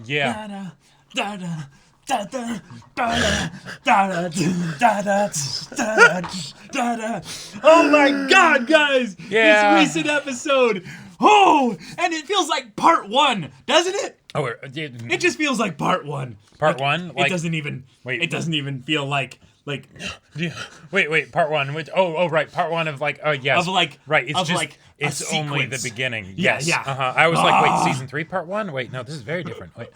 Yeah. Oh my god, guys! Yeah. This recent episode. Oh, and it feels like part one, doesn't it? Oh, It just feels like part one. Part one? It doesn't even. Wait. It doesn't even feel like. Wait, part one. Which? Oh, right, part one of like. Oh, yes. Of like. Right. It's of just. like it's a only the sequence. beginning. Yeah, Yes. yeah. I was like, wait, season 3, part one. Wait, no, this is very different. Wait,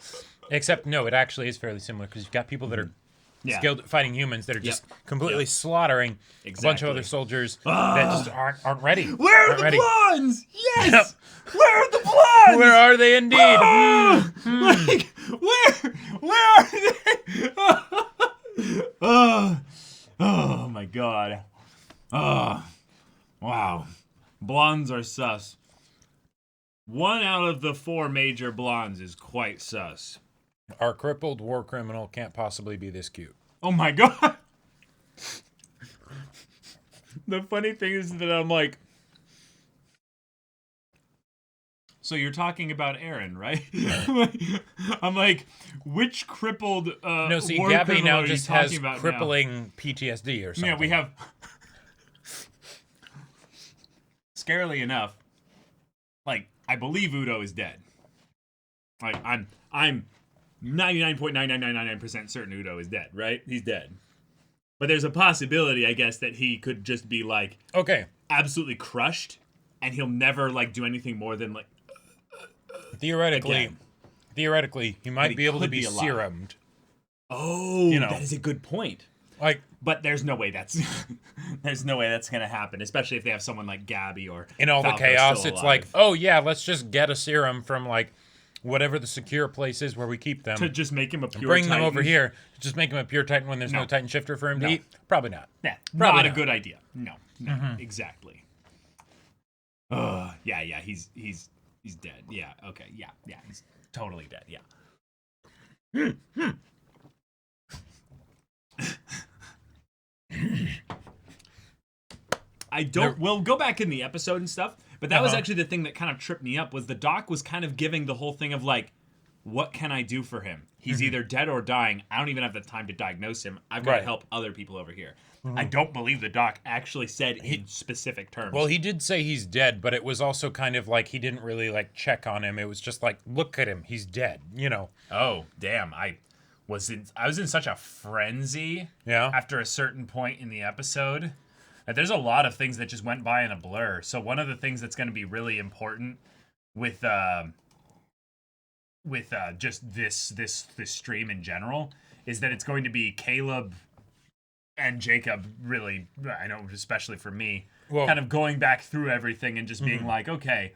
except no, it actually is fairly similar because you've got people that are skilled at fighting humans that are just completely slaughtering a bunch of other soldiers that just aren't ready. Where are aren't the ready. blondes? Yes. Where are the blondes? Where are they indeed? Like, where are they? Oh my god. Oh, wow. Blondes are sus. 1 out of the 4 major blondes is quite sus. Our crippled war criminal can't possibly be this cute. Oh my god. The funny thing is that I'm like, so you're talking about Eren, right? I'm like, which crippled No, see, war Gaby criminal now are you just talking has about crippling PTSD or something. Yeah, we have. Scarily enough, like, I believe Udo is dead. Like, I'm 99.99999% certain Udo is dead, right? He's dead. But there's a possibility, I guess, that he could just be like absolutely crushed, and he'll never like do anything more than like. Theoretically, he might he be able to could be be alive. serumed. Oh, You know. that is a good point. Like, But there's no way that's gonna happen, especially if they have someone like Gaby or in all Falco the chaos, still it's alive. like, oh yeah, let's just get a serum from like whatever the secure place is where we keep them. to just make him a pure Bring them Titan. over here. Just make him a pure Titan when there's no No. Titan shifter for him to No. eat? Probably not. Yeah, Probably not a not. good idea. No, exactly. Yeah, he's dead. Yeah, okay, yeah, he's totally dead. Yeah. We'll go back in the episode and stuff, but that was actually the thing that kind of tripped me up, was the doc was kind of giving the whole thing of like, what can I do for him? He's either dead or dying. I don't even have the time to diagnose him. I've got to help other people over here. I don't believe the doc actually said in specific terms. Well, he did say he's dead, but it was also kind of like he didn't really like check on him. It was just like, look at him, he's dead, you know. Oh, damn. I was in such a frenzy after a certain point in the episode. There's a lot of things that just went by in a blur. So one of the things that's going to be really important with just this stream in general is that it's going to be Caleb and Jacob, really, I know, especially for me, kind of going back through everything and just being like, okay,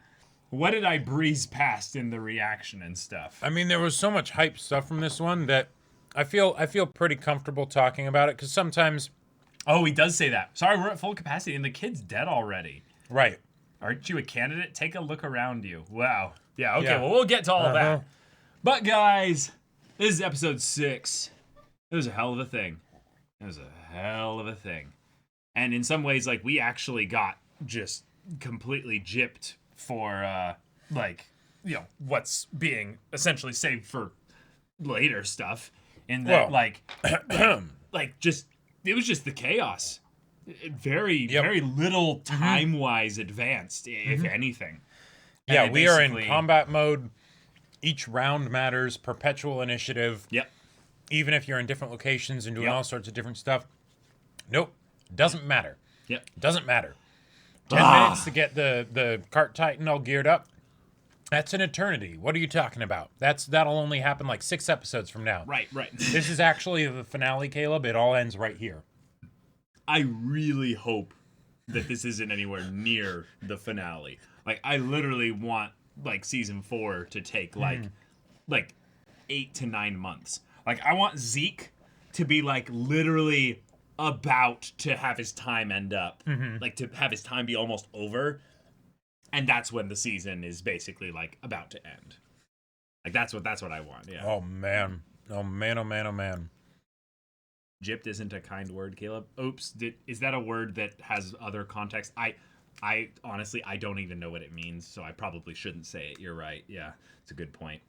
what did I breeze past in the reaction and stuff? I mean, there was so much hype stuff from this one that I feel pretty comfortable talking about it, because sometimes... Oh, he does say that. Sorry, we're at full capacity, and the kid's dead already. Right. Aren't you a candidate? Take a look around you. Wow. Yeah, okay, well, we'll get to all of that. But, guys, this is episode 6. It was a hell of a thing. And in some ways, like, we actually got just completely gypped for, what's being essentially saved for later stuff. In that, it was just the chaos. Very little time-wise advanced, if anything. Yeah, we are in combat mode. Each round matters. Perpetual initiative. Yep. Even if you're in different locations and doing all sorts of different stuff. Nope. Doesn't matter. Yep. Doesn't matter. 10 minutes to get the cart Titan all geared up. That's an eternity. What are you talking about? That'll only happen like 6 episodes from now. Right. This is actually the finale, Caleb. It all ends right here. I really hope that this isn't anywhere near the finale. Like, I literally want, like, season 4 to take, like 8 to 9 months. Like, I want Zeke to be, like, literally about to have his time end up. Like, to have his time be almost over. And that's when the season is basically, like, about to end. Like, that's what I want, yeah. Oh, man. Oh, man. Gypped isn't a kind word, Caleb. Oops. Is that a word that has other context? I honestly, I don't even know what it means, so I probably shouldn't say it. You're right. Yeah, it's a good point.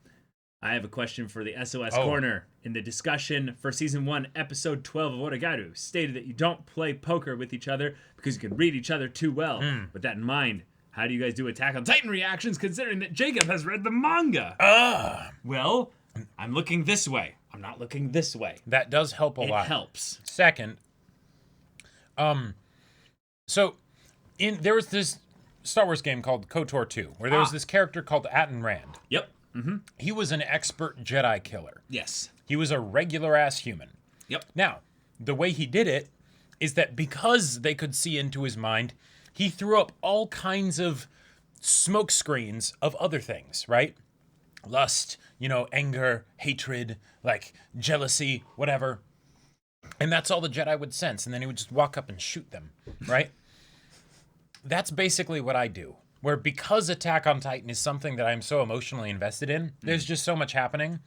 I have a question for the SOS Corner. In the discussion for Season 1, Episode 12 of Oregairu, stated that you don't play poker with each other because you can read each other too well. With that in mind, how do you guys do Attack on Titan reactions considering that Jacob has read the manga? Well, I'm looking this way. I'm not looking this way. That does help a lot. It helps. Second, so there was this Star Wars game called KOTOR 2, where there was this character called Atten Rand. Yep. He was an expert Jedi killer. Yes. He was a regular-ass human. Yep. Now, the way he did it is that because they could see into his mind, he threw up all kinds of smoke screens of other things, right? Lust, anger, hatred, like jealousy, whatever. And that's all the Jedi would sense, and then he would just walk up and shoot them, right? That's basically what I do. Where because Attack on Titan is something that I'm so emotionally invested in, there's just so much happening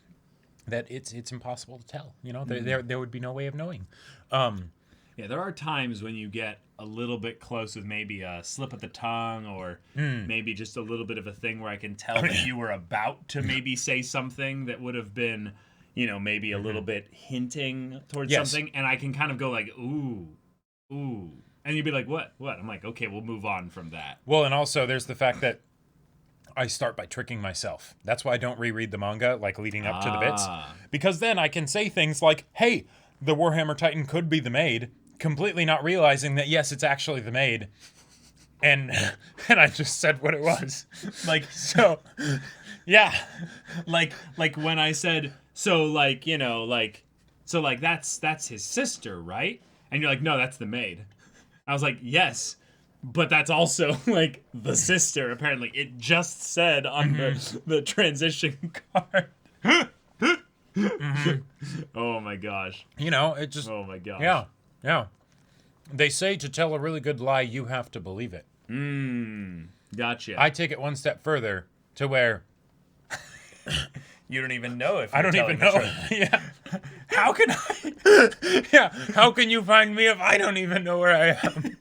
that it's impossible to tell. There would be no way of knowing. Yeah, there are times when you get a little bit close with maybe a slip of the tongue or maybe just a little bit of a thing where I can tell that you were about to maybe say something that would have been, maybe a little bit hinting towards something. And I can kind of go like, ooh. And you'd be like, what? I'm like, okay, we'll move on from that. Well, and also there's the fact that I start by tricking myself. That's why I don't reread the manga, like leading up to the bits. Because then I can say things like, hey, the Warhammer Titan could be the maid, completely not realizing that, yes, it's actually the maid. And I just said what it was. Yeah. Like when I said, that's his sister, right? And you're like, no, that's the maid. I was like, yes, but that's also, the sister, apparently. It just said on the transition card. Oh, my gosh. It just... Oh, my gosh. Yeah. They say to tell a really good lie, you have to believe it. Gotcha. I take it one step further to where... You don't even know if I don't even know. Yeah. How can I? Yeah. How can you find me if I don't even know where I am?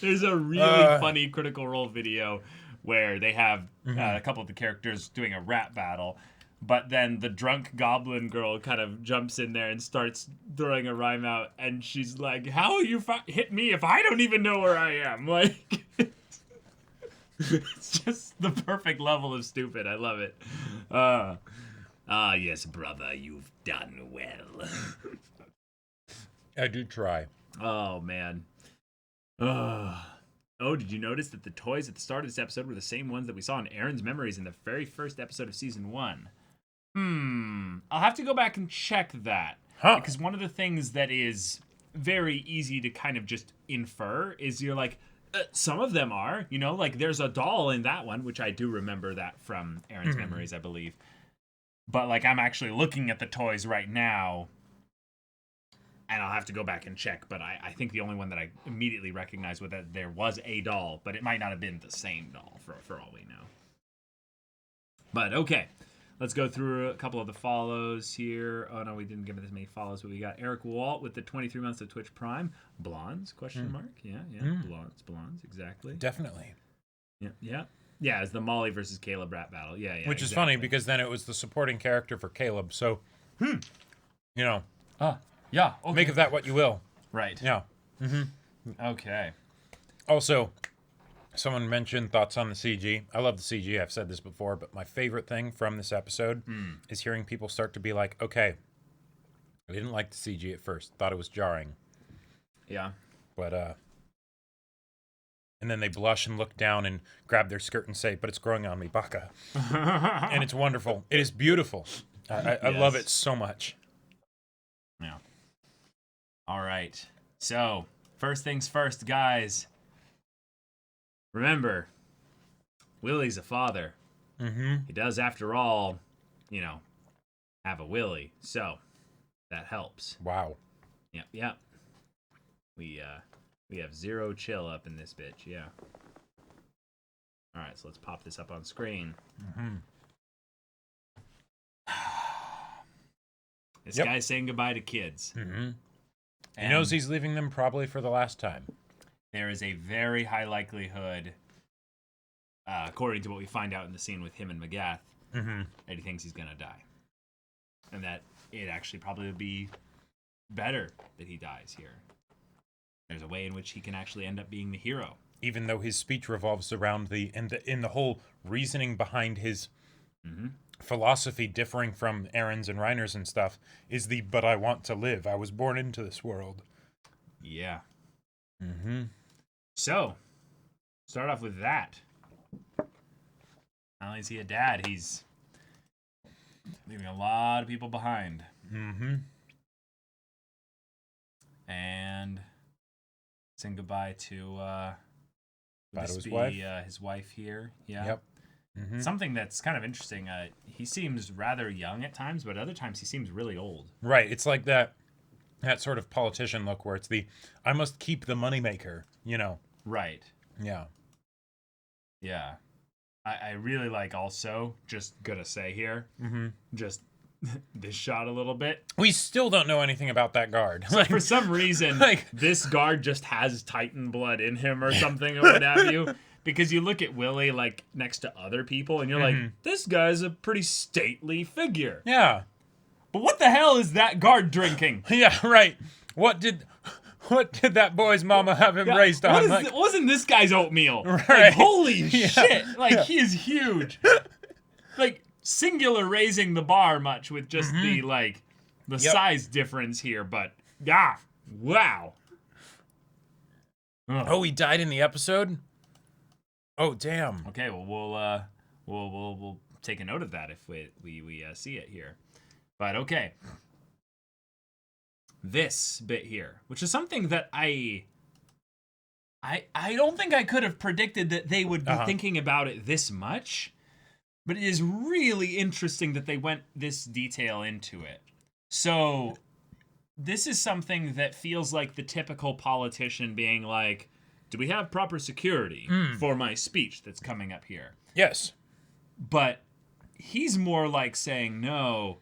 There's a really funny Critical Role video where they have a couple of the characters doing a rap battle, but then the drunk goblin girl kind of jumps in there and starts throwing a rhyme out, and she's like, "How will you hit me if I don't even know where I am?" Like. It's just the perfect level of stupid. I love it. Yes, brother, you've done well. I do try. Oh, man. Did you notice that the toys at the start of this episode were the same ones that we saw in Eren's memories in the very first episode of Season 1? I'll have to go back and check that. Because one of the things that is very easy to kind of just infer is you're like, some of them are, there's a doll in that one, which I do remember that from Eren's memories, I believe. But, I'm actually looking at the toys right now, and I'll have to go back and check, but I think the only one that I immediately recognized was that there was a doll, but it might not have been the same doll, for all we know. But, okay. Let's go through a couple of the follows here. Oh, no, we didn't give it as many follows, but we got Eric Walt with the 23 months of Twitch Prime. Blondes, question mark. Yeah. Blondes, exactly. Definitely. Yeah. Yeah, it's the Molly versus Caleb rap battle. Yeah. Which is funny, because then it was the supporting character for Caleb, so, yeah, okay. Make of that what you will. Right. Yeah. Okay. Also... Someone mentioned thoughts on the CG. I love the CG. I've said this before, but my favorite thing from this episode is hearing people start to be like, okay, I didn't like the CG at first. Thought it was jarring. Yeah. But, and then they blush and look down and grab their skirt and say, but it's growing on me, baka. And it's wonderful. It is beautiful. I love it so much. Yeah. All right. So, first things first, guys. Remember, Willy's a father. He does, after all, have a Willy. So, that helps. Wow. Yep. We have zero chill up in this bitch, yeah. All right, so let's pop this up on screen. This guy's saying goodbye to kids. He knows he's leaving them probably for the last time. there is a very high likelihood, according to what we find out in the scene with him and Magath, that he thinks he's going to die. And that it actually probably would be better that he dies here. There's a way in which he can actually end up being the hero. Even though his speech revolves around in the whole reasoning behind his philosophy differing from Eren's and Reiner's and stuff is but I want to live. I was born into this world. Yeah. So, start off with that. Not only is he a dad, he's leaving a lot of people behind. And saying goodbye to his wife here. Yeah. Yep. Something that's kind of interesting. He seems rather young at times, but other times he seems really old. Right. It's like that sort of politician look where it's I must keep the moneymaker, Right. Yeah. Yeah. I really like also, just gonna say here, just this shot a little bit. We still don't know anything about that guard. So for some reason, this guard just has Titan blood in him or something or what have you. Because you look at Willy, next to other people, and you're like, this guy's a pretty stately figure. Yeah. But what the hell is that guard drinking? Yeah, right. What did that boy's mama have him raised on? Wasn't this guy's oatmeal? Right. Holy shit. He is huge. Singular raising the bar much with just the size difference here, but wow. Oh, he died in the episode? Oh, damn. Okay, well we'll take a note of that if we see it here. But okay. This bit here, which is something that I don't think I could have predicted that they would be thinking about it this much, but it is really interesting that they went this detail into it. So this is something that feels like the typical politician being like, do we have proper security for my speech that's coming up here? Yes. But he's more like saying, no,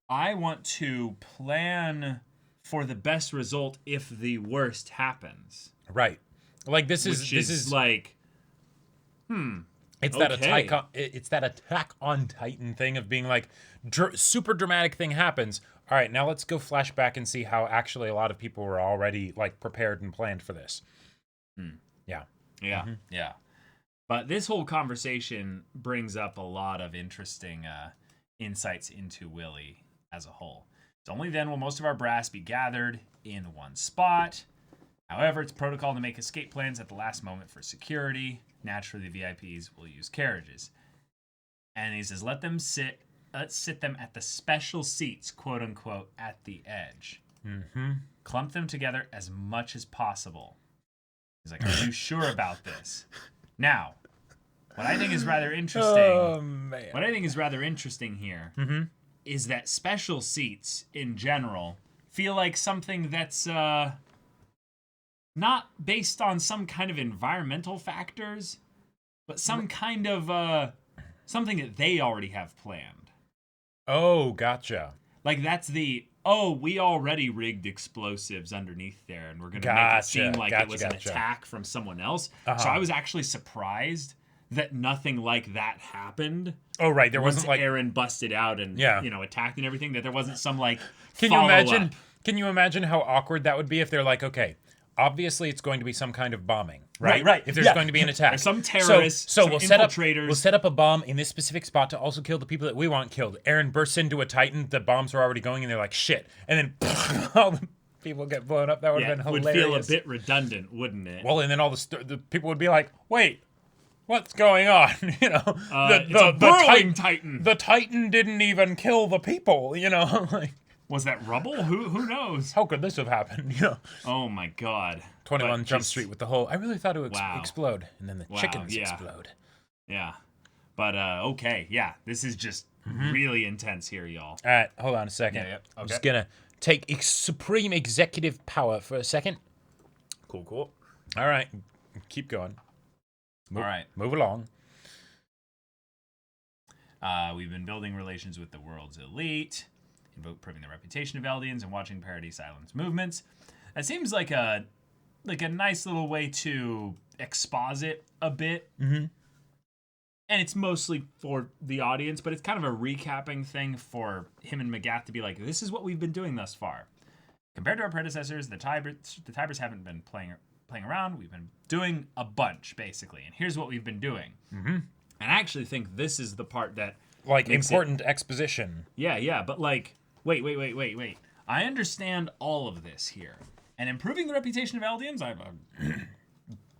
I want to plan for the best result if the worst happens. Right. This is It's that Attack on Titan thing of being like, super dramatic thing happens. All right, now let's go flashback and see how actually a lot of people were already prepared and planned for this. Yeah. Yeah. Yeah. But this whole conversation brings up a lot of interesting insights into Willy as a whole. It's only then will most of our brass be gathered in one spot. However, it's protocol to make escape plans at the last moment for security. Naturally, the VIPs will use carriages. And he says, let's sit them at the special seats, quote unquote, at the edge. Clump them together as much as possible. He's like, are you sure about this? Now, what I think is rather interesting. What I think is rather interesting here is that special seats in general feel like something that's not based on some kind of environmental factors, but some kind of something that they already have planned. Oh, gotcha. That's we already rigged explosives underneath there, and we're going to make it seem like it was an attack from someone else. So I was actually surprised that nothing like that happened. Oh, right. There wasn't Eren busted out and attacked and everything, that there wasn't some Can you imagine how awkward that would be if they're like, okay, obviously it's going to be some kind of bombing, right? Right. If there's going to be an attack. Or some terrorists, so some we'll set up a bomb in this specific spot to also kill the people that we want killed. Eren bursts into a Titan, the bombs are already going, and they're like, shit. And then all the people get blown up. That would have been hilarious. It would feel a bit redundant, wouldn't it? Well, and then all the people would be like, wait, what's going on? It's a burrowing Titan. The Titan didn't even kill the people, Was that rubble? Who knows? How could this have happened? Oh my god. 21 Jump Street with the whole. I really thought it would explode, and then the chickens explode. Yeah. But okay, yeah. This is just really intense here, y'all. All right, hold on a second. Okay. I'm just gonna take supreme executive power for a second. Cool. All right, keep going. All right, move along. We've been building relations with the world's elite, improving the reputation of Eldians, and watching Paradise Island's movements. That seems like a like a nice little way to exposit a bit. Mm-hmm. And it's mostly for the audience, but it's kind of a recapping thing for him and Magath to be like, this is what we've been doing thus far. Compared to our predecessors, the Tyburs haven't been playing around. We've been doing a bunch, basically. And here's what we've been doing. Mm-hmm. And I actually think this is the part that... Like, important exposition. Yeah, but like, wait. I understand all of this here. And improving the reputation of Eldians,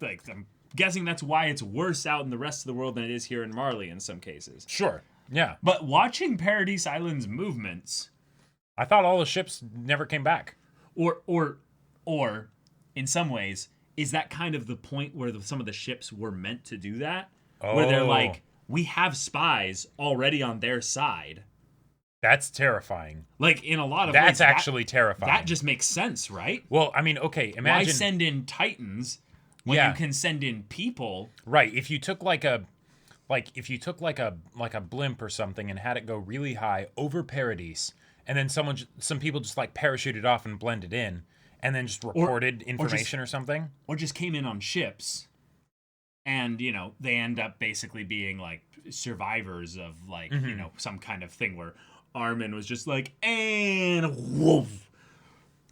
I'm guessing that's why it's worse out in the rest of the world than it is here in Marley in some cases. Sure, yeah. But watching Paradise Island's movements... I thought all the ships never came back. Or in some ways, is that kind of the point where some of the ships were meant to do that? Oh. Where they're like, we have spies already on their side. That's terrifying. Like, in a lot of ways. That's actually terrifying. That just makes sense, right? Well, I mean, okay, imagine... Why send in Titans when you can send in people? Right, if you took like a blimp or something and had it go really high over Paradise, and then some people just like parachuted off and blended in, and then just reported information or something. Or just came in on ships, and, you know, they end up basically being like survivors of like, you know, some kind of thing where Armin was just like, and woof,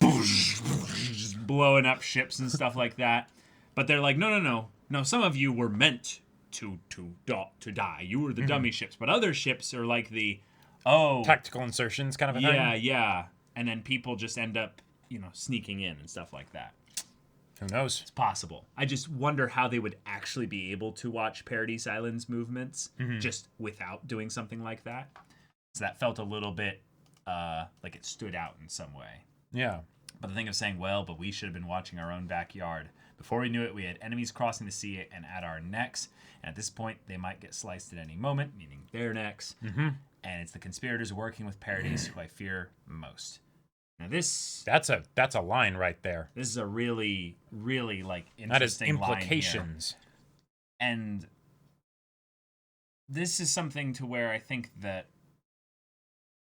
just blowing up ships and stuff like that. But they're like, no, some of you were meant to die. You were the dummy ships, but other ships are like the tactical insertions kind of a thing. Yeah. And then people just end up, you know, sneaking in and stuff like that. Who knows? It's possible. I just wonder how they would actually be able to watch Paradise Island's movements just without doing something like that. So that felt a little bit like it stood out in some way. Yeah. But the thing of saying, well, but we should have been watching our own backyard. Before we knew it, we had enemies crossing the sea and at our necks. And at this point, they might get sliced at any moment, meaning their necks. Mm-hmm. And it's the conspirators working with Paradise who I fear most. Now that's a line right there. This is a really, really like interesting that is implications. Line here. And this is something to where I think that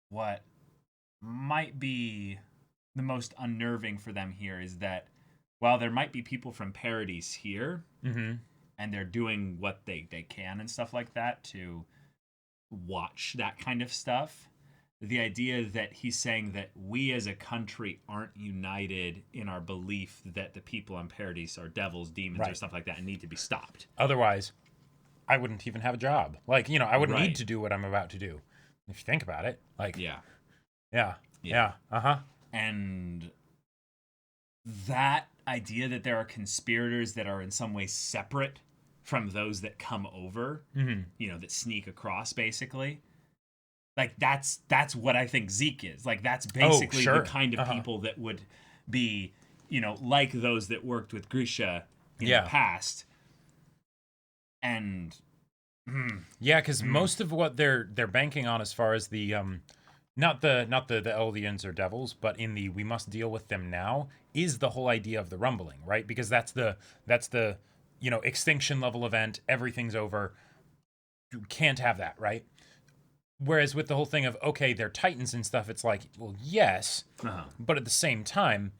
what might be the most unnerving for them here is that while there might be people from Paradise here, and they're doing what they can and stuff like that to watch that kind of stuff, the idea that he's saying that we as a country aren't united in our belief that the people on Paradise are devils, demons, or stuff like that and need to be stopped. Otherwise, I wouldn't even have a job. Like, you know, I wouldn't need to do what I'm about to do. If you think about it. Like, yeah. And that idea that there are conspirators that are in some way separate from those that come over, you know, that sneak across, basically. Like, that's what I think Zeke is. Like, that's basically the kind of people that would be, you know, like those that worked with Grisha in the past. And... Yeah, because most of what they're banking on as far as the... Not the Eldians or devils, but in the we must deal with them now is the whole idea of the rumbling, right? Because that's the you know, extinction level event, everything's over. You can't have that, right? Whereas with the whole thing of, okay, they're Titans and stuff, it's like, well, yes, but at the same time,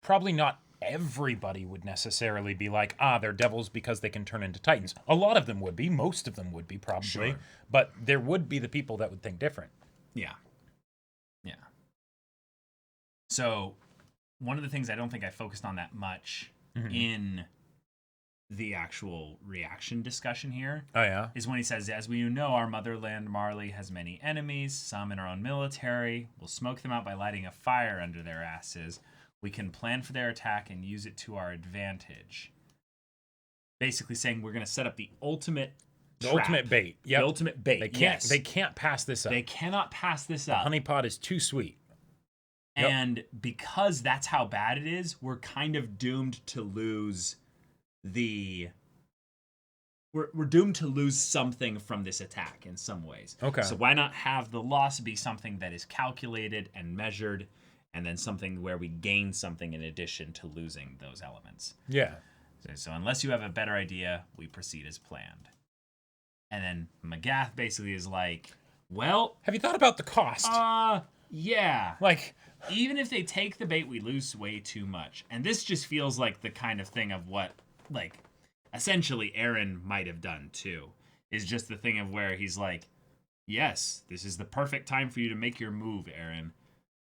probably not everybody would necessarily be like, they're devils because they can turn into Titans. A lot of them would be, most of them would be probably, but there would be the people that would think different. Yeah. So, one of the things I don't think I focused on that much in the actual reaction discussion here is when he says, as we know, our motherland Marley has many enemies, some in our own military. We'll smoke them out by lighting a fire under their asses. We can plan for their attack and use it to our advantage. Basically saying we're going to set up the ultimate trap. Ultimate bait. Yep. The ultimate bait. They can't pass this up. They cannot pass this up. The honeypot is too sweet. And because that's how bad it is, we're kind of doomed to lose we're doomed to lose something from this attack in some ways. Okay. So why not have the loss be something that is calculated and measured, and then something where we gain something in addition to losing those elements? Yeah. So unless you have a better idea, we proceed as planned. And then Magath basically is like, well... Have you thought about the cost? Yeah. Like, even if they take the bait, we lose way too much. And this just feels like the kind of thing of what, like, essentially Eren might have done too. Is just the thing of where he's like, yes, this is the perfect time for you to make your move, Eren.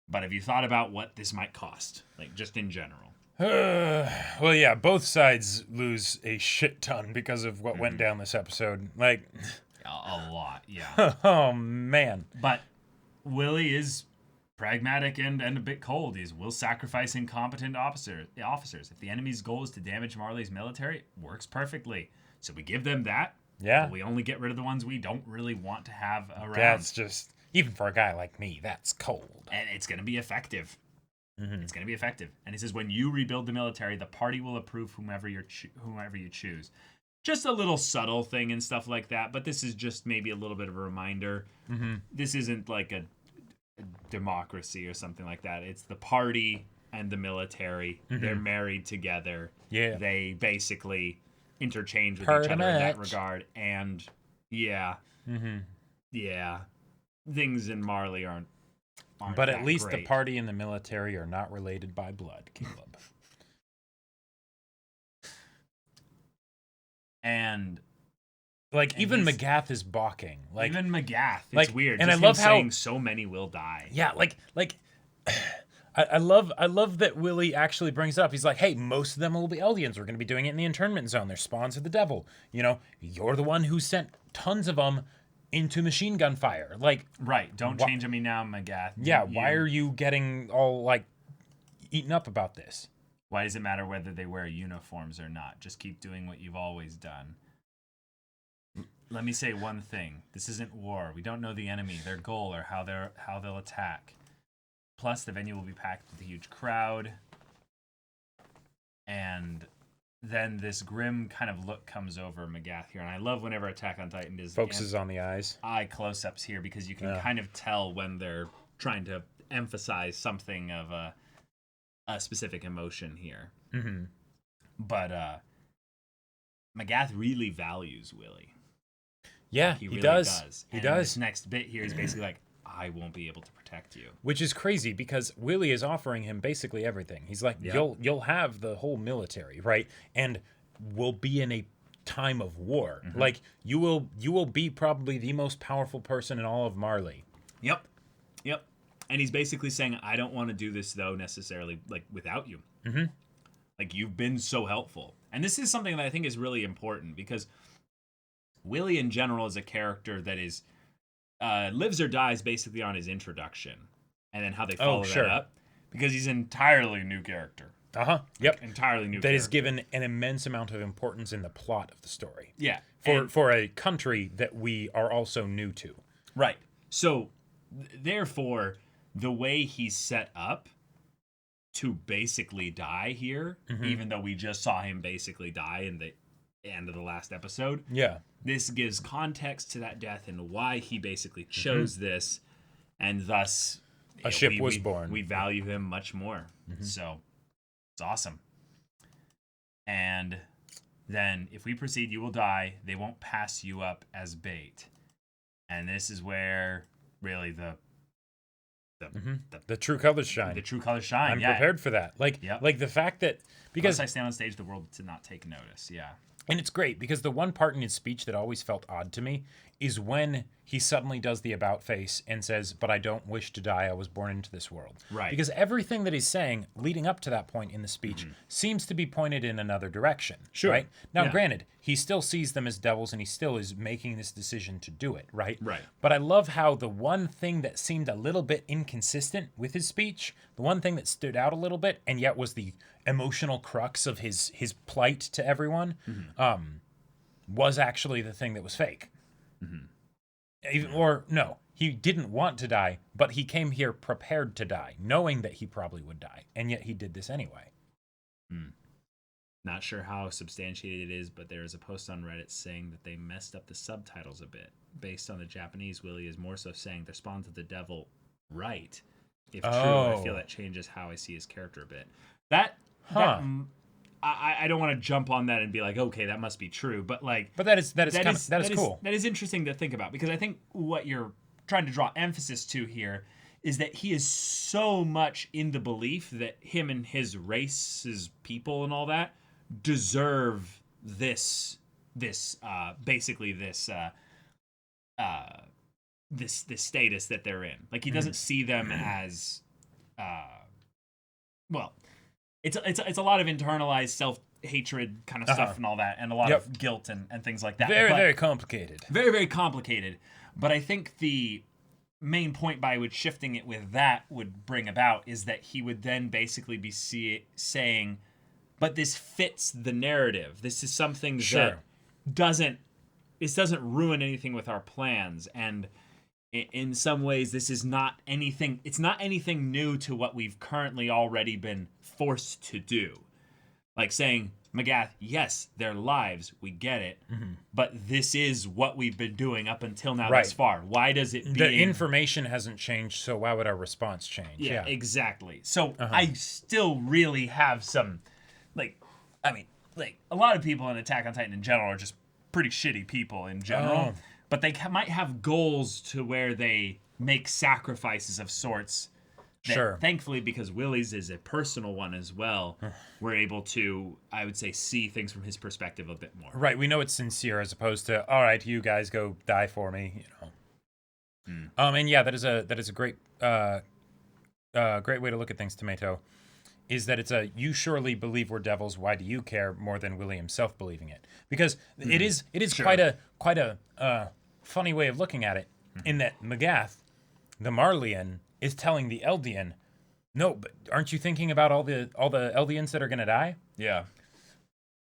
But have you thought about what this might cost? Like, just in general. Well, yeah, both sides lose a shit ton because of what went down this episode. Like, a lot, yeah. Oh, man. But Willy is pragmatic and a bit cold. We'll sacrifice incompetent officers. If the enemy's goal is to damage Marley's military, it works perfectly. So we give them that. Yeah. But we only get rid of the ones we don't really want to have around. That's just, even for a guy like me, that's cold. And it's going to be effective. It's going to be effective. And he says, when you rebuild the military, the party will approve whomever you choose. Just a little subtle thing and stuff like that, but this is just maybe a little bit of a reminder. This isn't like a democracy or something like that. It's the party and the military. They're married together. Yeah. They basically interchange with each other in that regard. And yeah. Yeah. Things in Marley aren't but at least great. The party and the military are not related by blood, Caleb. And like, even Magath is balking. Like, even Magath, it's like, weird. And just I love saying how so many will die. Yeah, like I love that Willy actually brings it up. He's like, hey, most of them will be Eldians. We're going to be doing it in the internment zone. They're spawns of the devil. You know, you're the one who sent tons of them into machine gun fire. Like, right. Don't change on me now, Magath. Yeah, why are you getting all, like, eaten up about this? Why does it matter whether they wear uniforms or not? Just keep doing what you've always done. Let me say one thing. This isn't war. We don't know the enemy, their goal, or how they'll attack. Plus, the venue will be packed with a huge crowd. And then this grim kind of look comes over Magath here. And I love whenever Attack on Titan focuses on the eyes. Eye close-ups here, because you can kind of tell when they're trying to emphasize something of a specific emotion here. But Magath really values Willy. Yeah, he really does. He and does. This next bit here is basically like, I won't be able to protect you. Which is crazy, because Willy is offering him basically everything. He's like, you'll have the whole military, right? And we'll be in a time of war. Like, you will be probably the most powerful person in all of Marley. Yep. And he's basically saying, I don't want to do this, though, necessarily, like, without you. Like, you've been so helpful. And this is something that I think is really important, because Willy in general is a character that is lives or dies basically on his introduction, and then how they follow that up, because he's an entirely new character. Yep. Like, entirely new. That is given an immense amount of importance in the plot of the story. Yeah. For a country that we are also new to. Right. So, therefore, the way he's set up to basically die here, even though we just saw him basically die in the end of the last episode. Yeah. This gives context to that death and why he basically chose this, and thus a ship was born. We value him much more. So it's awesome. And then if we proceed, you will die. They won't pass you up as bait. And this is where really the true colors shine. The true colors shine. I'm prepared for that. Like the fact that, because unless I stand on stage, the world did not take notice. Yeah. And it's great, because the one part in his speech that always felt odd to me is when he suddenly does the about face and says, but I don't wish to die, I was born into this world. Right. Because everything that he's saying leading up to that point in the speech seems to be pointed in another direction. Sure. Right? Now, granted, he still sees them as devils, and he still is making this decision to do it, right? Right. But I love how the one thing that seemed a little bit inconsistent with his speech, the one thing that stood out a little bit, and yet was the emotional crux of his plight to everyone, was actually the thing that was fake. Or no, he didn't want to die, but he came here prepared to die, knowing that he probably would die, and yet he did this anyway. Not sure how substantiated it is, but there is a post on Reddit saying that they messed up the subtitles a bit. Based on the Japanese, Willy is more so saying they're spawns of the devil, right? If true, I feel that changes how I see his character a bit. I don't want to jump on that and be like, okay, that must be true, but like, that is cool. That is interesting to think about, because I think what you're trying to draw emphasis to here is that he is so much in the belief that him and his race, his people and all that deserve this basically this status that they're in. Like, he doesn't see them as well, it's a lot of internalized self-hatred kind of stuff and all that, and a lot of guilt and things like that. Very complicated. Very, very complicated. But I think the main point by which shifting it with that would bring about is that he would then basically be saying, but this fits the narrative. This is something that doesn't ruin anything with our plans. And in some ways, this is not anything. It's not anything new to what we've currently already been forced to do. Like saying, Magath, yes, their lives, we get it, but this is what we've been doing up until now thus far. Why does it be... The information hasn't changed, so why would our response change? Yeah, exactly. So I still really have some, a lot of people in Attack on Titan in general are just pretty shitty people in general, but they might have goals to where they make sacrifices of sorts. Thankfully, because Willy's is a personal one as well, we're able to, I would say, see things from his perspective a bit more. Right, we know it's sincere as opposed to, all right, you guys go die for me, And yeah, that is a great great way to look at things, Tomato. Is that it's you surely believe we're devils. Why do you care more than Willy himself believing it? Because it is quite a funny way of looking at it. In that Magath, the Marleyan, is telling the Eldian, no, but aren't you thinking about all the Eldians that are gonna die? Yeah.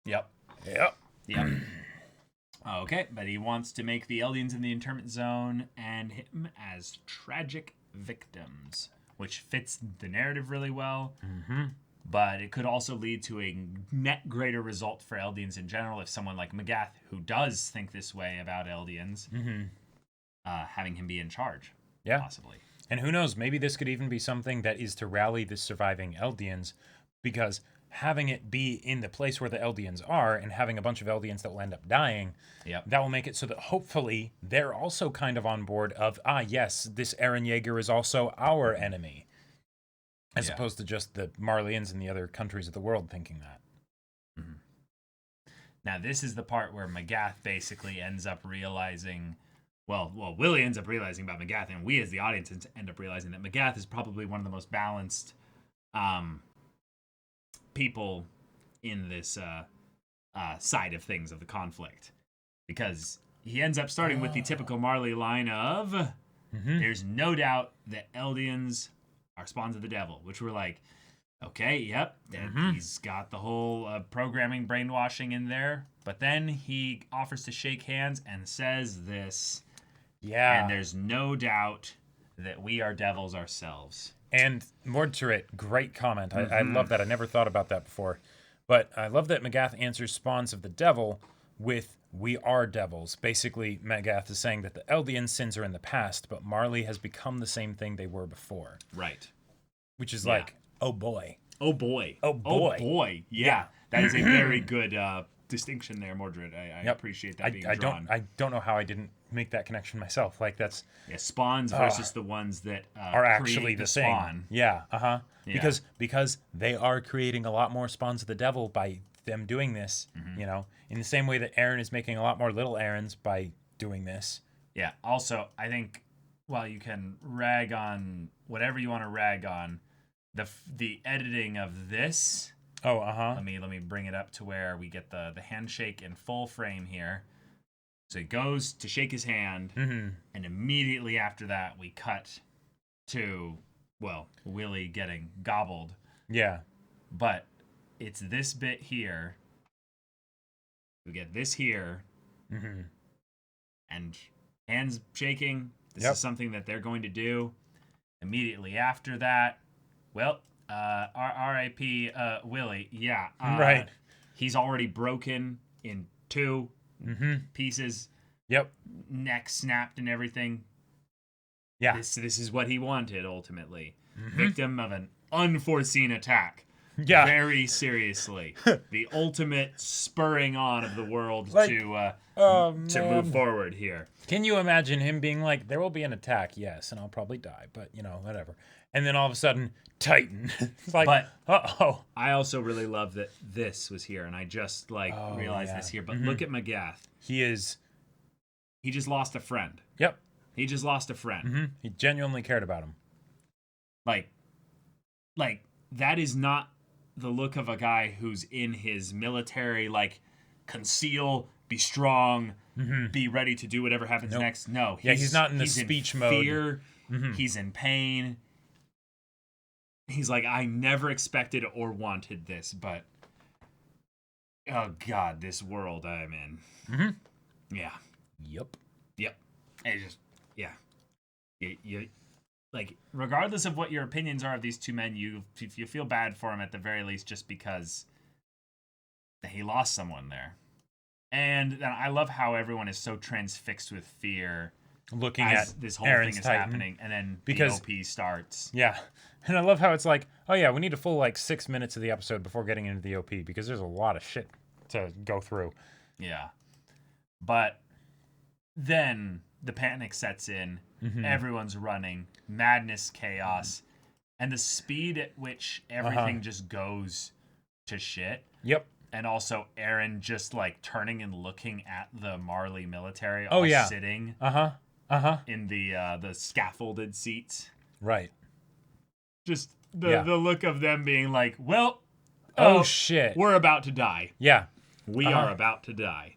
Yep. Okay, but he wants to make the Eldians in the internment zone and him as tragic victims, which fits the narrative really well. But it could also lead to a net greater result for Eldians in general if someone like Magath, who does think this way about Eldians, having him be in charge. Yeah. Possibly. And who knows, maybe this could even be something that is to rally the surviving Eldians, because having it be in the place where the Eldians are and having a bunch of Eldians that will end up dying, that will make it so that hopefully they're also kind of on board of, yes, this Eren Yeager is also our enemy, as opposed to just the Marleyans in the other countries of the world thinking that. Now, this is the part where Magath basically ends up realizing... Well, Willy ends up realizing about Magath, and we as the audience end up realizing that Magath is probably one of the most balanced people in this side of things, of the conflict. Because he ends up starting with the typical Marley line of, there's no doubt that Eldians are spawns of the devil, which we're like, okay, yep, he's got the whole programming brainwashing in there. But then he offers to shake hands and says this... Yeah. And there's no doubt that we are devils ourselves. And Mordturit, great comment. I love that. I never thought about that before. But I love that Magath answers spawns of the devil with we are devils. Basically, Magath is saying that the Eldian sins are in the past, but Marley has become the same thing they were before. Right. Which is like, oh boy. Oh boy. Oh boy. Oh boy. Yeah. That is a very good distinction there, Mordred. I appreciate that being drawn. I don't know how I didn't make that connection myself. Like, that's... Yeah, spawns versus the ones that are actually the thing. Spawn. Yeah, Because they are creating a lot more spawns of the devil by them doing this, in the same way that Eren is making a lot more little Erens by doing this. Yeah, also, I think, while you can rag on whatever you want to rag on, the editing of this... Let me bring it up to where we get the handshake in full frame here. So he goes to shake his hand, and immediately after that we cut to, Willy getting gobbled. Yeah. But it's this bit here. We get this here. And hands shaking. This is something that they're going to do. Immediately after that, R.I.P. Willy. Yeah. Right. He's already broken in two pieces. Yep. Neck snapped and everything. Yeah. This is what he wanted, ultimately. Victim of an unforeseen attack. Yeah. Very seriously. The ultimate spurring on of the world Like, to move forward here. Can you imagine him being like, there will be an attack, yes, and I'll probably die, but, whatever. And then all of a sudden, Titan. It's like, uh-oh. I also really love that this was here, and I just, realized this here. But look at Magath. He just lost a friend. Yep. He just lost a friend. Mm-hmm. He genuinely cared about him. Like, that is not the look of a guy who's in his military, conceal, be strong, be ready to do whatever happens next. No. He's not in the speech mode. Fear. He's in pain. He's like, I never expected or wanted this, but oh God, this world I'm in. Mm-hmm. Yeah. Yep. It just, yeah. You regardless of what your opinions are of these two men, you feel bad for him at the very least, just because he lost someone there. And I love how everyone is so transfixed with fear, looking as at this whole Eren's thing is Titan, happening, and then because the OP starts. Yeah, and I love how it's like, oh yeah, we need a full 6 minutes of the episode before getting into the OP because there's a lot of shit to go through. Yeah, but then the panic sets in. Everyone's running, madness, chaos, and the speed at which everything just goes to shit. Yep. And also Eren just turning and looking at the Marley military sitting in the scaffolded seats. Right. Just the look of them being like, well, oh shit, we're about to die. Yeah. We are about to die.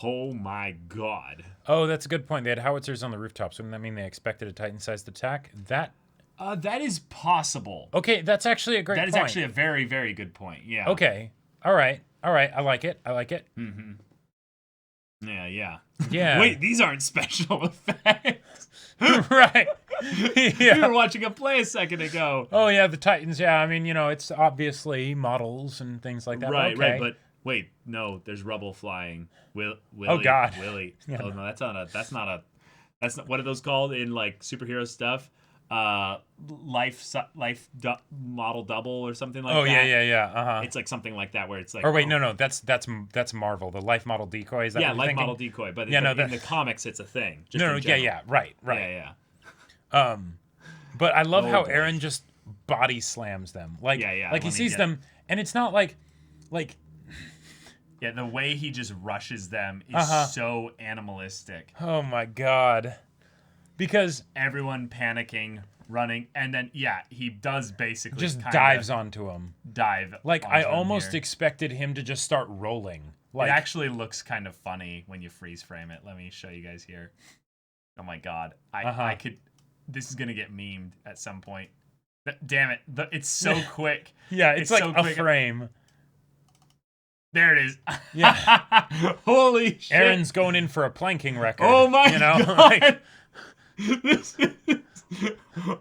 Oh my God. Oh, that's a good point. They had howitzers on the rooftops. Wouldn't that mean they expected a Titan-sized attack? That is possible. Okay, that's actually a great point. That is actually a very, very good point. Yeah. Okay. All right. I like it. Mm-hmm. Yeah. Yeah. Wait, these aren't special effects. Right. Yeah. We were watching a play a second ago. Oh, yeah, the Titans. Yeah, I mean, it's obviously models and things like that. Right, but okay. right. But wait, no, there's rubble flying. Willy, oh, God. Willy. Yeah. Oh, no, that's not, what are those called in superhero stuff? Model double or something like that. Oh yeah. It's something like that where it's like. Or wait, no, that's Marvel. The life model decoy. Is that what you're thinking? Model decoy. But in the comics, it's a thing. Right. Yeah. But I love how Eren just body slams them. He sees them, and it's not like. Yeah, the way he just rushes them is so animalistic. Oh my God. Because everyone panicking, running, and then he does basically just dives onto him. I almost expected him to just start rolling. It actually looks kind of funny when you freeze frame it. Let me show you guys here. Oh my God, I could. This is gonna get memed at some point. Damn it, it's so quick. Yeah, it's like so a frame. There it is. Yeah. Holy shit. Eren's going in for a planking record. Oh my God.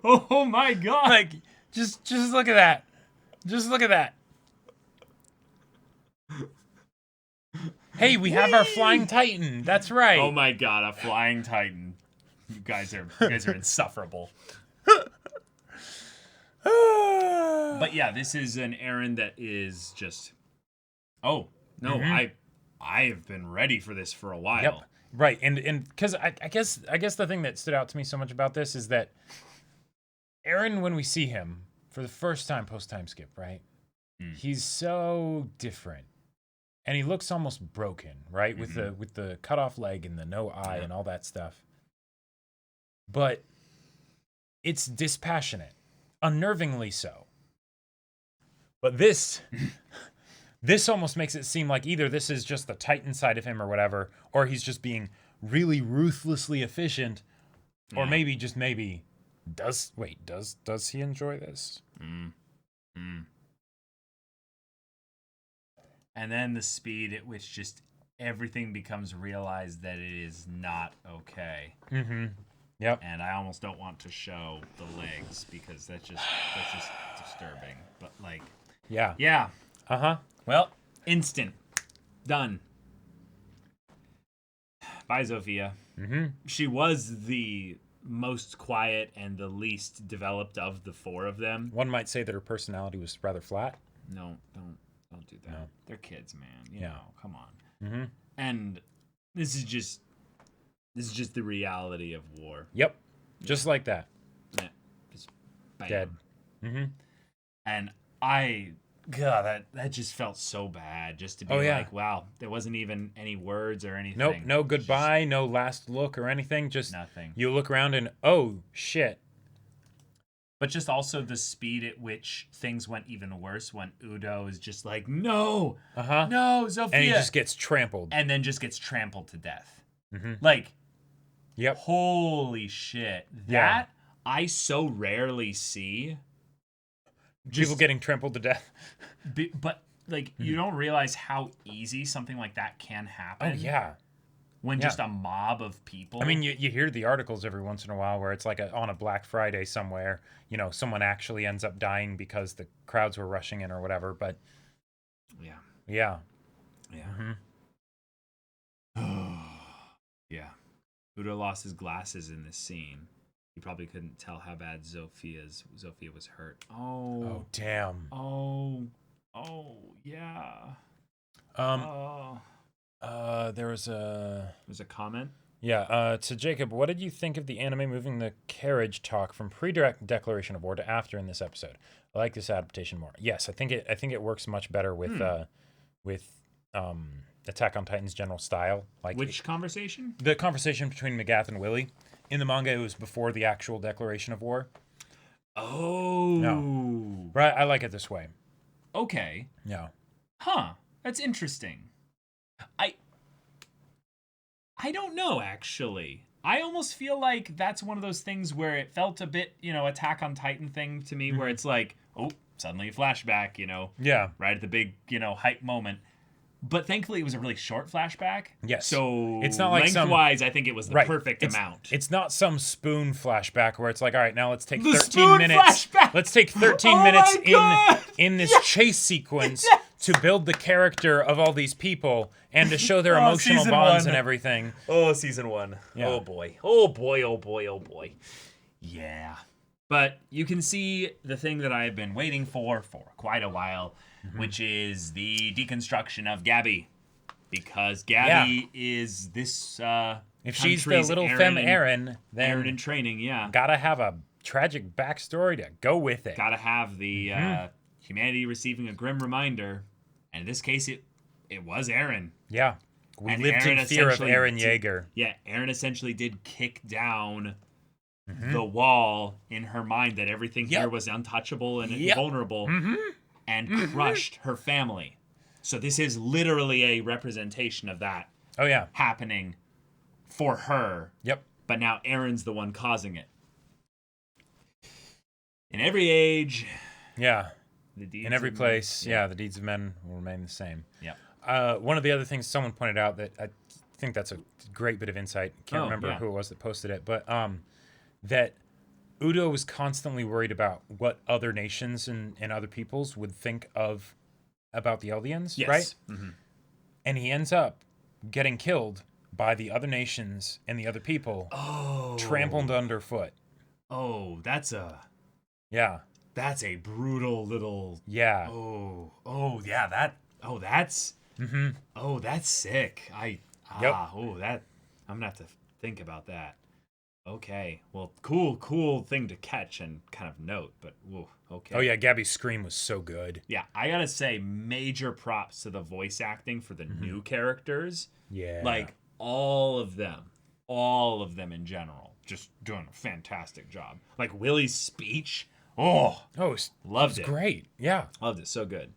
Oh my God. Just look at that. Just look at that. Hey, we have our flying Titan. That's right. Oh my God, a flying Titan. You guys are insufferable. But yeah, this is an Eren that is just. Oh no, I have been ready for this for a while. Yep. Right, and because I guess the thing that stood out to me so much about this is that Eren, when we see him for the first time post time skip, right, he's so different, and he looks almost broken, right, with the cut off leg and the no eye and all that stuff. But it's dispassionate, unnervingly so. But this. This almost makes it seem like either this is just the Titan side of him or whatever, or he's just being really ruthlessly efficient, or maybe does he enjoy this? And then the speed at which just everything becomes realized that it is not okay. Yep. And I almost don't want to show the legs because that's just disturbing. But yeah. Well, instant. Done. Bye, Zofia. She was the most quiet and the least developed of the four of them. One might say that her personality was rather flat. No, don't do that. No. They're kids, man. You know, come on. Mm-hmm. And this is just the reality of war. Yep. Just like that. Yeah. Just bam. Dead. Mm-hmm. And God, that just felt so bad just to be like, wow, there wasn't even any words or anything. Nope, no goodbye, no last look or anything. Just nothing. You look around and, oh, shit. But just also the speed at which things went even worse when Udo is just like, no, no, Zofia. And he just gets trampled. And then just gets trampled to death. Mm-hmm. Like, yep. Holy shit. That I so rarely see. People getting trampled to death. But like, you don't realize how easy something like that can happen. Oh, yeah. When just a mob of people. I mean, you hear the articles every once in a while where it's like on a Black Friday somewhere, you know, someone actually ends up dying because the crowds were rushing in or whatever. But yeah. Yeah. Yeah. Udo lost his glasses in this scene. He probably couldn't tell how bad Zofia was hurt. Oh, damn. Oh, yeah. There's a comment. Yeah, to Jacob, what did you think of the anime moving the carriage talk from pre-direct declaration of war to after in this episode? I like this adaptation more. Yes, I think it works much better with Attack on Titan's general style. Like which conversation? The conversation between Magath and Willy. In the manga, it was before the actual declaration of war. Oh. No. Right, I like it this way. Okay. Yeah. Huh. That's interesting. I don't know, actually. I almost feel like that's one of those things where it felt a bit, Attack on Titan thing to me, where it's like, oh, suddenly a flashback, Yeah. Right at the big, hype moment. But thankfully, it was a really short flashback. Yes. So it's not like lengthwise, I think it was the perfect amount. It's not some spoon flashback where it's like, all right, now let's take the 13 minutes. Flashback! Let's take 13 minutes in this chase sequence to build the character of all these people and to show their emotional bonds and everything. Oh, season 1. Yeah. Oh boy. Oh boy. Oh boy. Oh boy. Yeah. But you can see the thing that I've been waiting for quite a while. Which is the deconstruction of Gaby. Because Gaby is this if she's the little femme Eren, then Eren in training, gotta have a tragic backstory to go with it. Gotta have the humanity receiving a grim reminder. And in this case, it was Eren. Yeah. We lived in fear of Eren Yeager. Yeah, Eren essentially did kick down the wall in her mind that everything here was untouchable and invulnerable. And crushed her family. So this is literally a representation of that. Oh, yeah. Happening for her. Yep. But now Eren's the one causing it. In every age. Yeah. In every place. The deeds of men will remain the same. Yeah. One of the other things someone pointed out that I think that's a great bit of insight. Can't remember who it was that posted it. But that Udo was constantly worried about what other nations and other peoples would think about the Eldians, right? Mm-hmm. And he ends up getting killed by the other nations and the other people, trampled underfoot. Oh, that's a brutal little. Yeah. That's sick. I'm gonna have to think about that. Okay, well, cool thing to catch and kind of note, but okay. Oh yeah, Gaby's scream was so good. Yeah, I gotta say, major props to the voice acting for the new characters. Yeah, like all of them in general, just doing a fantastic job. Like Willy's speech, loved it. Great, yeah, loved it, so good.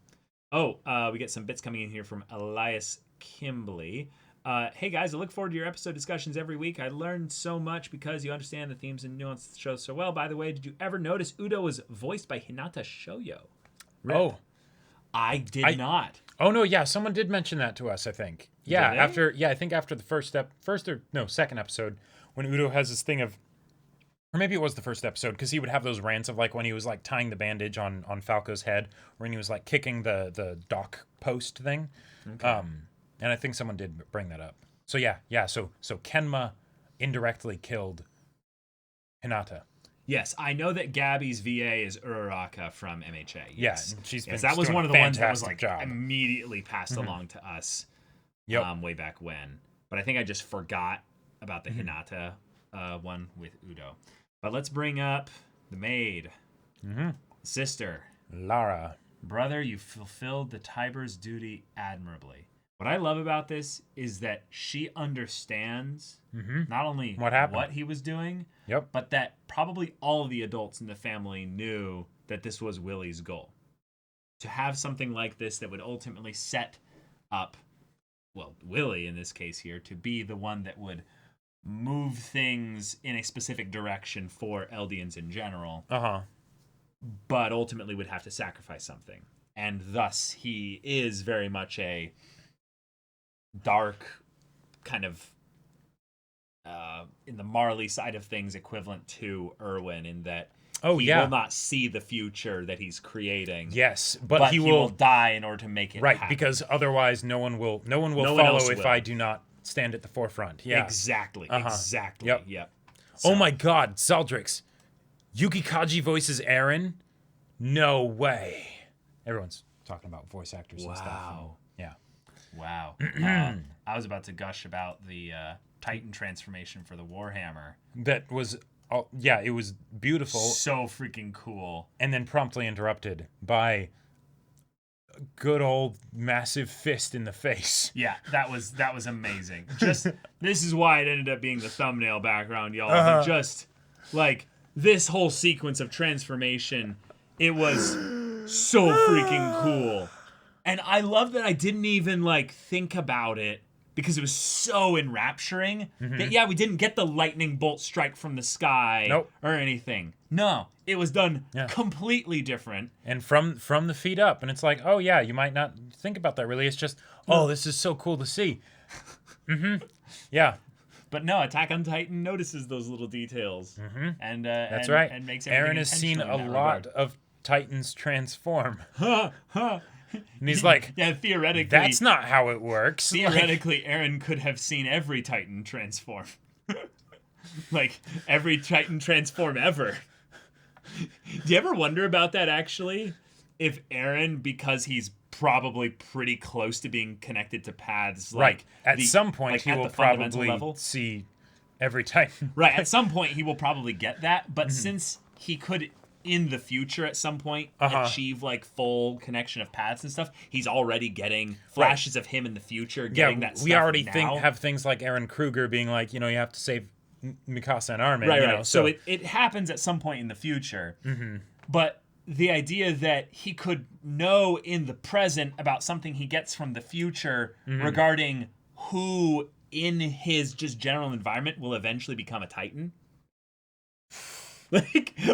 We get some bits coming in here from Elias Kimbley. Hey guys, I look forward to your episode discussions every week. I learned so much because you understand the themes and nuance of the show so well. By the way, did you ever notice Udo was voiced by Hinata Shoyo? Rip. Oh, I did not. Oh no, yeah, someone did mention that to us. I think. Yeah, I think after the second episode when Udo has this thing of, or maybe it was the first episode because he would have those rants of like when he was like tying the bandage on Falco's head, or when he was like kicking the dock post thing. Okay. And I think someone did bring that up. So yeah. So Kenma indirectly killed Hinata. Yes, I know that Gaby's VA is Uraraka from MHA. Yes, she's been that was doing one of a the ones that was fantastic like job. immediately passed along to us. Yep. Way back when. But I think I just forgot about the Hinata one with Udo. But let's bring up the maid, sister, Lara. Brother, you fulfilled the Tybur's duty admirably. What I love about this is that she understands not only what he was doing, but that probably all of the adults in the family knew that this was Willy's goal. To have something like this that would ultimately set up, well, Willy in this case here, to be the one that would move things in a specific direction for Eldians in general. But ultimately would have to sacrifice something. And thus he is very much a dark kind of in the Marley side of things equivalent to Erwin in that he will not see the future that he's creating. Yes, but he will die in order to make it happen. Because otherwise no one will follow if I do not stand at the forefront. Yeah. Exactly. Yep. So. Oh my god, Zaldrix. Yuki Kaji voices Eren? No way. Everyone's talking about voice actors and stuff. Yeah. Wow. I was about to gush about the Titan transformation for the Warhammer. That was, it was beautiful. So freaking cool. And then promptly interrupted by a good old massive fist in the face. Yeah, that was amazing. Just, this is why it ended up being the thumbnail background, y'all. But just, like, this whole sequence of transformation, it was so freaking cool. And I love that I didn't even, like, think about it because it was so enrapturing that, we didn't get the lightning bolt strike from the sky or anything. No, it was done completely different. And from the feet up. And it's like, oh, yeah, you might not think about that really. It's just, oh, this is so cool to see. Yeah. But no, Attack on Titan notices those little details. And that's and, right. And makes Eren has seen a lot of Titans transform. And he's like, theoretically, that's not how it works. Theoretically, Eren could have seen every Titan transform. Like, every Titan transform ever. Do you ever wonder about that, actually? If Eren, because he's probably pretty close to being connected to paths, like... At some point, he will probably see every Titan. Right, at some point, he will probably get that, but since he could... in the future at some point achieve like full connection of paths and stuff, he's already getting flashes of him in the future getting that stuff. We already now. have things like Eren Kruger being like, you have to save Mikasa and Armin. Right. So it happens at some point in the future. But the idea that he could know in the present about something he gets from the future regarding who in his just general environment will eventually become a Titan.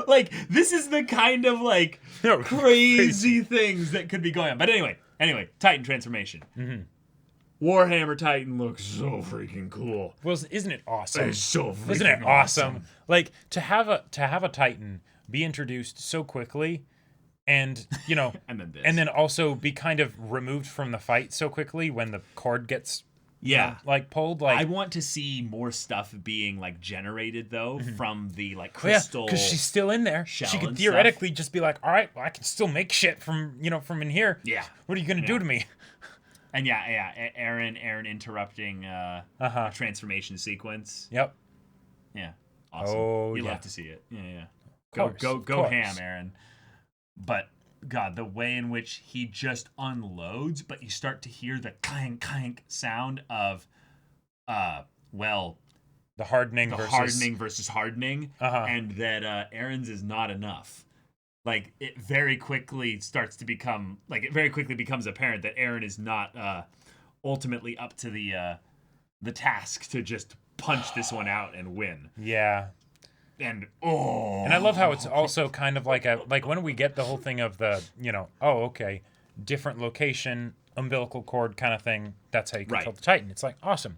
Like this is the kind of like crazy things that could be going on. But anyway, Titan transformation. Warhammer Titan looks so freaking cool. Well, isn't it awesome? It's so freaking Isn't it awesome? Like to have a Titan be introduced so quickly, and and then also be kind of removed from the fight so quickly when the cord gets. Pulled. Like I want to see more stuff being like generated though from the like crystal. Because she's still in there. She could theoretically just be like, all right, well, I can still make shit from from in here. Yeah. What are you gonna do to me? And Eren interrupting a transformation sequence. Yep. Yeah. Awesome. Oh, you love to see it. Yeah. Go ham, Eren. But God, the way in which he just unloads, but you start to hear the clank clank sound of the hardening versus hardening, and that Eren's is not enough. Like it very quickly becomes apparent that Eren is not ultimately up to the task to just punch this one out and win. Yeah. And I love how it's also kind of like when we get the whole thing of the different location, umbilical cord kind of thing. That's how you control the Titan. It's like awesome,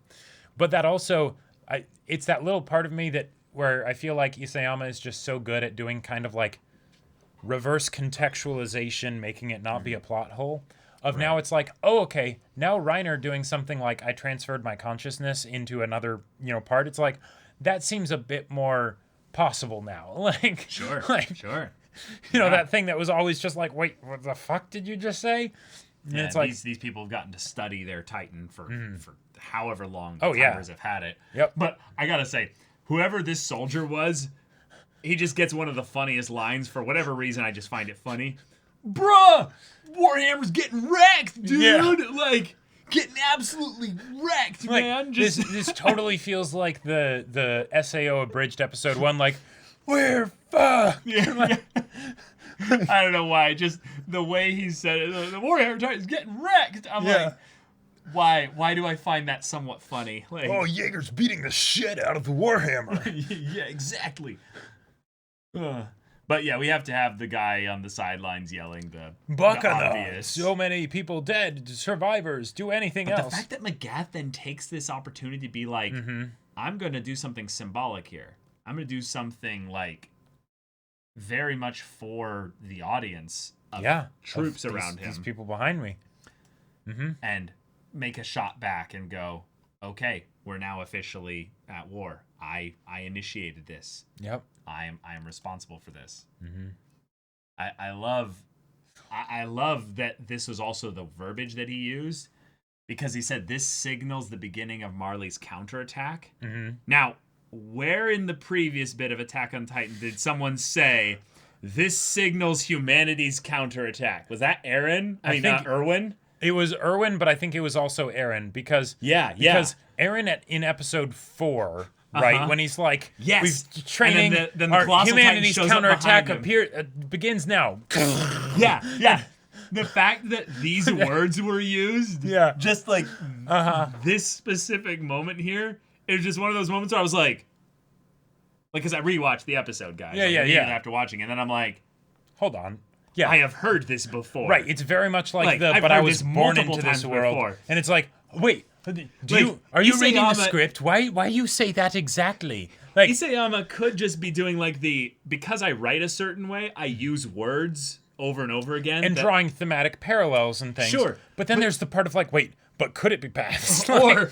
but that also it's that little part of me where I feel like Isayama is just so good at doing kind of like reverse contextualization, making it not be a plot hole. Now it's like, now Reiner doing something like I transferred my consciousness into another part. It's like that seems a bit more possible now. Like, Sure. You know, that thing that was always just like, wait, what the fuck did you just say? And yeah, it's like these people have gotten to study their Titan for however long the Tyburs have had it. Yep. But I gotta say, whoever this soldier was, he just gets one of the funniest lines. For whatever reason, I just find it funny. Bruh! Warhammer's getting wrecked, dude! Yeah. Like, getting absolutely wrecked, like, man. This totally feels like the SAO abridged episode 1, like, we're fucked! Yeah. I don't know why. Just the way he said it. The Warhammer Titan's getting wrecked. I'm like, why do I find that somewhat funny? Like, oh, Jaeger's beating the shit out of the Warhammer. yeah, exactly. But yeah, we have to have the guy on the sidelines yelling the obvious. So many people dead, survivors, do anything but else. The fact that Magath then takes this opportunity to be like, I'm going to do something symbolic here. I'm going to do something like very much for the audience of troops around him. These people behind me. And make a shot back and go, okay, we're now officially at war. I initiated this. Yep. I am responsible for this. I love that this was also the verbiage that he used, because he said this signals the beginning of Marley's counterattack. Now, where in the previous bit of Attack on Titan did someone say this signals humanity's counterattack? Was that Eren? I mean, not Erwin? It was Erwin, but I think it was also Eren, because Eren in episode 4, right, when he's like, we've training, then the our humanity's Titan counterattack begins now. Yeah. The fact that these words were used, just like this specific moment here, it was just one of those moments where I was like, because I rewatched the episode, guys. After watching, and then I'm like, hold on. Yeah, I have heard this before. Right, it's very much like but I was born into this world. Before. And it's like, wait, are you reading the script? Why you say that exactly? Like, Isayama could just be doing like because I write a certain way, I use words over and over again. And drawing thematic parallels and things. Sure. But then there's the part of like, wait, but could it be paths? or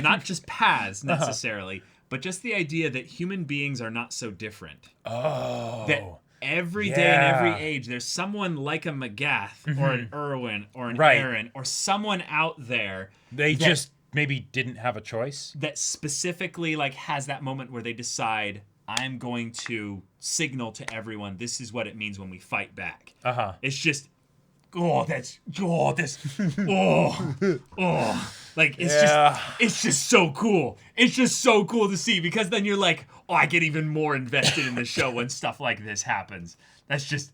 not just paths necessarily, but just the idea that human beings are not so different. Oh. That every day and every age, there's someone like a Magath or an Erwin or an Eren or someone out there. They just maybe didn't have a choice. That specifically like has that moment where they decide, I'm going to signal to everyone, this is what it means when we fight back. It's just, like it's just so cool. It's just so cool to see, because then you're like, oh, I get even more invested in the show when stuff like this happens. It's just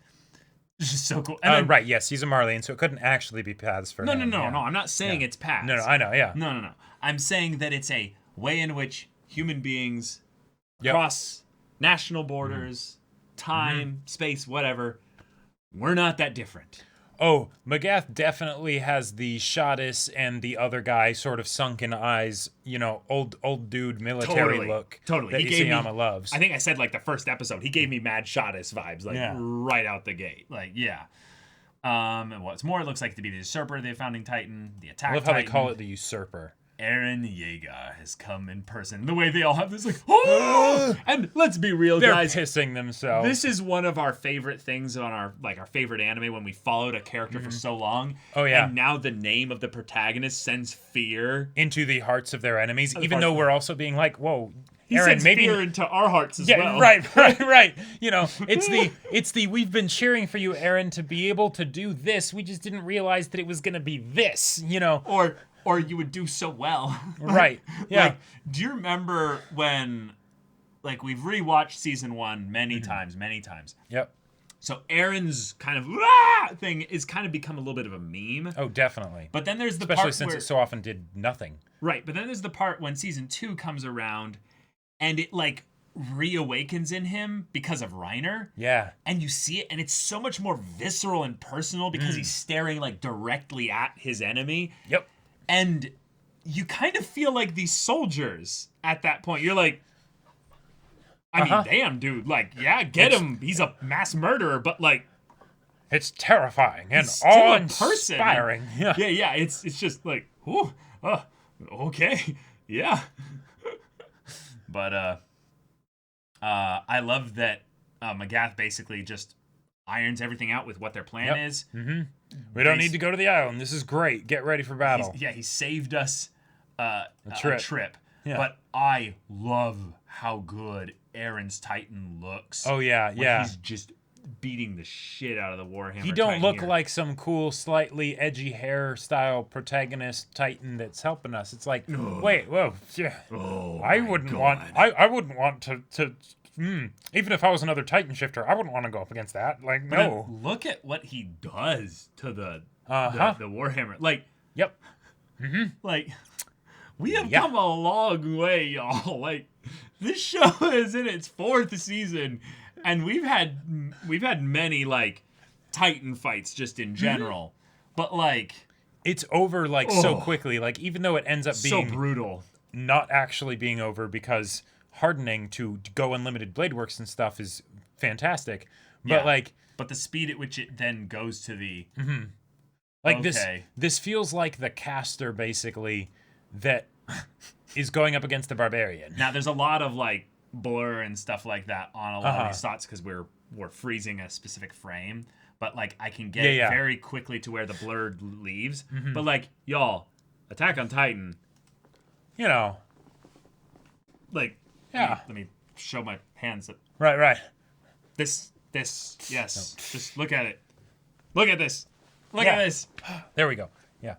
so cool. And then, right, yes, he's a Marleyan, so it couldn't actually be paths for him. No, I'm not saying it's paths. No, I know, yeah. No. I'm saying that it's a way in which human beings across national borders, time, space, whatever, we're not that different. Oh, Magath definitely has the Shadis and the other guy sort of sunken eyes, you know, old dude military look. Totally. That Isayama loves. I think I said like the first episode, he gave me mad Shadis vibes, like right out the gate. Like, and what's more, it looks like to be the Usurper, the Founding Titan, the Attack Titan. I love how they call it the Usurper. Eren Yeager has come in person. The way they all have this, like, oh! And let's be real, guys. They're pissing themselves. This is one of our favorite things on our favorite anime, when we followed a character for so long. Oh, yeah. And now the name of the protagonist sends fear into the hearts of their enemies, even though we're also being like, whoa, he Eren, sends maybe fear into our hearts as well. Right. You know, it's the we've been cheering for you, Eren, to be able to do this. We just didn't realize that it was going to be this, you know. Or you would do so well. Right. Yeah. Like, do you remember when, like, we've rewatched season 1 many times. Yep. So Eren's kind of thing is kind of become a little bit of a meme. Oh, definitely. But then there's the Especially part since it so often did nothing. Right. But then there's the part when season 2 comes around and it, like, reawakens in him because of Reiner. Yeah. And you see it, and it's so much more visceral and personal because he's staring, like, directly at his enemy. Yep. And you kind of feel like these soldiers at that point. You're like, I mean, damn, dude. Like, get him. He's a mass murderer, but, like, it's terrifying and awe-inspiring. Yeah. It's just like, okay, yeah. But I love that Magath basically just irons everything out with what their plan is. Mm-hmm. We don't need to go to the island. This is great. Get ready for battle. He saved us a trip. Yeah. But I love how good Eren's Titan looks. Oh, yeah, yeah. He's just beating the shit out of the Warhammer Titan. He don't look here. like some cool, slightly edgy hairstyle protagonist Titan that's helping us. It's like, wait, whoa, yeah. Oh, I wouldn't want to even if I was another Titan shifter, I wouldn't want to go up against that. Like, no. But look at what he does to the Warhammer. Like, yep. Mm-hmm. Like, we have come a long way, y'all. Like, this show is in its 4th season, and we've had many like Titan fights just in general. But like, it's over like so quickly. Like, even though it ends up being so brutal, not actually being over because hardening to go unlimited blade works and stuff is fantastic. But but the speed at which it then goes to the this feels like the caster basically that is going up against the barbarian. Now there's a lot of like blur and stuff like that on a lot of these shots because we're freezing a specific frame, but like I can get it very quickly to where the blur leaves. But like, y'all, Attack on Titan, you know, like, let me show my hands up. Right. This, yes. No. Just look at it. Look at this. Look at this. There we go. Yeah.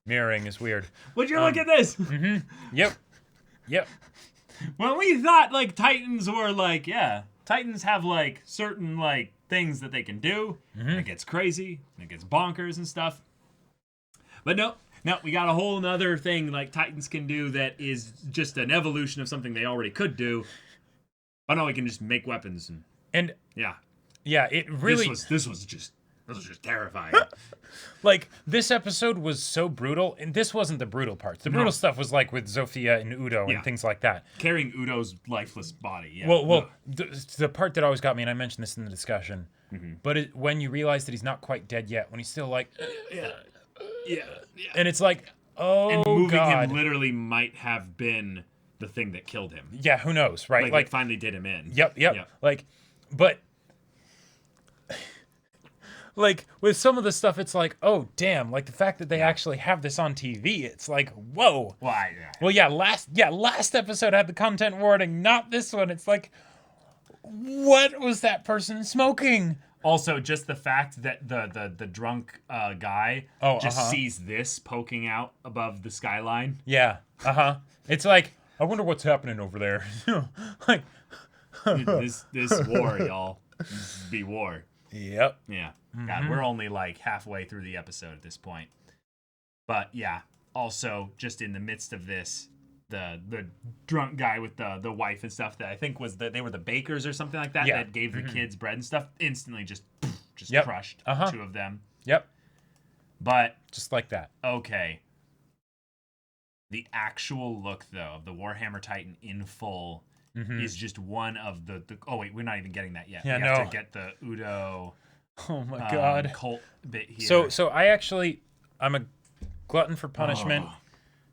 Mirroring is weird. Would you look at this? Yep. When we thought like Titans were like, Titans have like certain like things that they can do. It gets crazy. It gets bonkers and stuff. But no, we got a whole nother thing like Titans can do that is just an evolution of something they already could do. Oh no, we can just make weapons and it really this was just terrifying. Like, this episode was so brutal, and this wasn't the brutal parts. The brutal stuff was like with Zofia and Udo and things like that. Carrying Udo's lifeless body. Yeah. Well, the part that always got me, and I mentioned this in the discussion, but when you realize that he's not quite dead yet, when he's still like, and it's like, and moving God. him literally might have been the thing that killed him. Yeah, who knows, right? Like finally did him in. Yep. Like, but like with some of the stuff, it's like, oh damn! Like the fact that they actually have this on TV, it's like, whoa. Last episode had the content warning, not this one. It's like, what was that person smoking? Also, just the fact that the drunk guy sees this poking out above the skyline. Yeah. It's like, I wonder what's happening over there. Like, this war, y'all. This be war. Yep. Yeah. God, we're only like halfway through the episode at this point. But yeah, also just in the midst of this, the drunk guy with the wife and stuff that I think was they were the bakers or something like that that gave the kids bread and stuff, instantly just crushed 2 of them. Yep. But just like that. Okay. The actual look though of the Warhammer Titan in full is just one of the oh wait, we're not even getting that yet. Yeah, we have to get the Udo oh my God cult bit here. So I'm a glutton for punishment,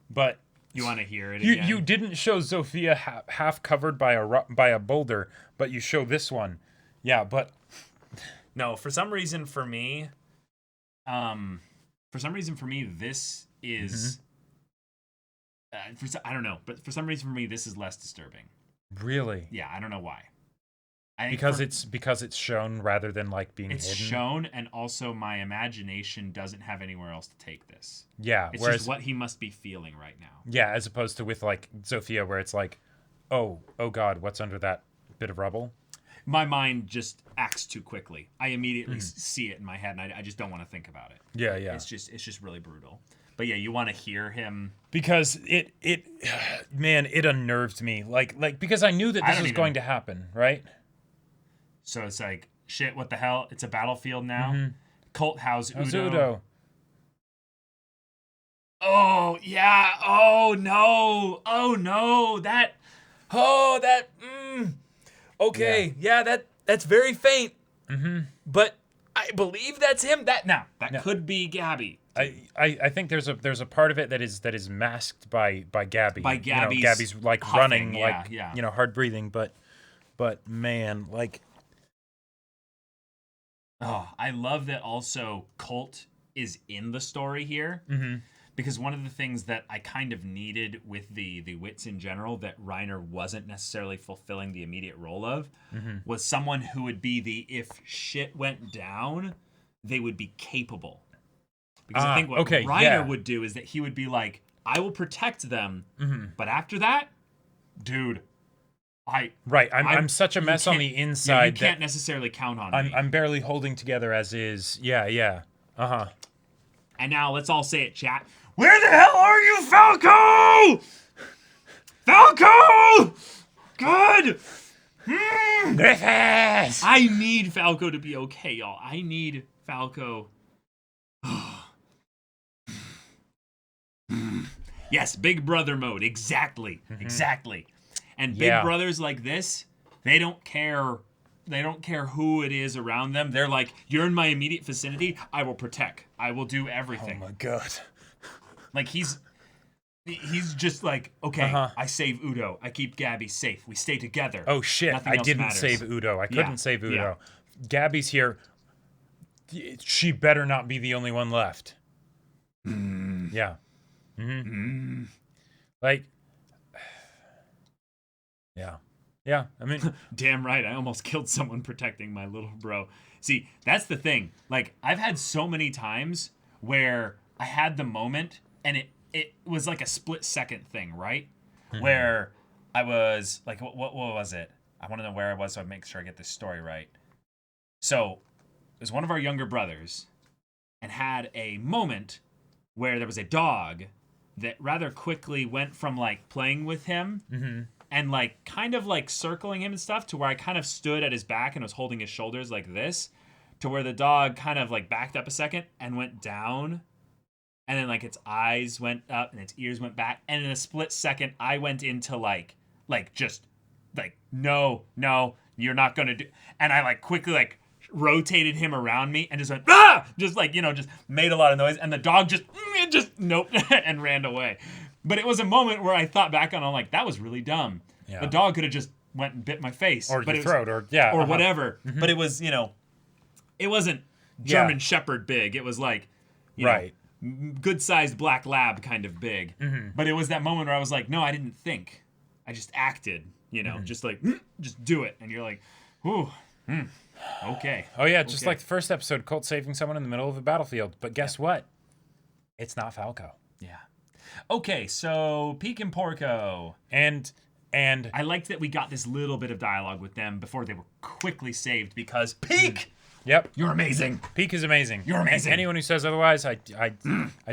but you want to hear it again? You didn't show Zofia half covered by a boulder, but you show this one. Yeah, but no, for some reason for me this is I don't know, but for some reason for me this is less disturbing. Really? Yeah, I don't know why. Because it's shown rather than like being it's hidden. Shown, and also my imagination doesn't have anywhere else to take this. Yeah, it's just what he must be feeling right now. Yeah, as opposed to with like Zofia, where it's like, oh God, what's under that bit of rubble? My mind just acts too quickly. I immediately see it in my head, and I just don't want to think about it. Yeah. It's just really brutal. But yeah, you want to hear him because it unnerved me. Like because I knew that this was going to happen, right? So it's like, shit, what the hell? It's a battlefield now. Cult house Udo. Udo. Oh yeah. Oh no. Okay. Yeah. That's very faint. But I believe that's him. That could be Gaby. I think there's a part of it that is masked by Gaby. By Gaby's Gaby's like huffing, running, hard breathing, but but man, like, oh, I love that also Colt is in the story here. Because one of the things that I kind of needed with the wits in general that Reiner wasn't necessarily fulfilling the immediate role of was someone who would be the, if shit went down, they would be capable. Because I think what Reiner would do is that he would be like, I will protect them, but after that, dude, I'm such a mess on the inside. Yeah, you can't necessarily count on me. I'm barely holding together as is. Yeah. And now let's all say it, chat. Where the hell are you, Falco? Falco! Good! Griffiths! I need Falco to be okay, y'all. I need Falco. Yes, Big Brother mode. Exactly. Exactly. And Big Brothers like this, they don't care. They don't care who it is around them. They're like, you're in my immediate vicinity. I will protect. I will do everything. Oh my god. Like he's just like, okay, I save Udo. I keep Gaby safe. We stay together. Oh shit, Nothing I else didn't matters. save Udo. I couldn't save Udo. Yeah. Gaby's here. She better not be the only one left. Yeah. Like, yeah. I mean, damn right. I almost killed someone protecting my little bro. See, that's the thing. Like, I've had so many times where I had the moment, and it was like a split-second thing, right? Where I was like, what was it? I want to know where I was so I make sure I get this story right. So, it was one of our younger brothers, and had a moment where there was a dog that rather quickly went from like playing with him and like kind of like circling him and stuff to where I kind of stood at his back and was holding his shoulders like this, to where the dog kind of like backed up a second and went down, and then like its eyes went up and its ears went back, and in a split second I went into like just like no you're not gonna do, and I like quickly like rotated him around me and just went just like, you know, just made a lot of noise, and the dog just nope and ran away. But it was a moment where I thought back on, I'm like, that was really dumb. The dog could have just went and bit my face or but your throat, or whatever. But it was, you know, it wasn't German Shepherd big. It was like, you know, good sized black lab kind of big. But it was that moment where I was like, no, I didn't think, I just acted, you know, just like just do it, and you're like, ooh. Okay. Oh yeah, just like the first episode, Colt saving someone in the middle of a battlefield. But guess what? It's not Falco. Yeah. Okay, so Pique and Porco. And I liked that we got this little bit of dialogue with them before they were quickly saved, because Pique! Yep. You're amazing. Pique is amazing. You're amazing. Anyone who says otherwise, I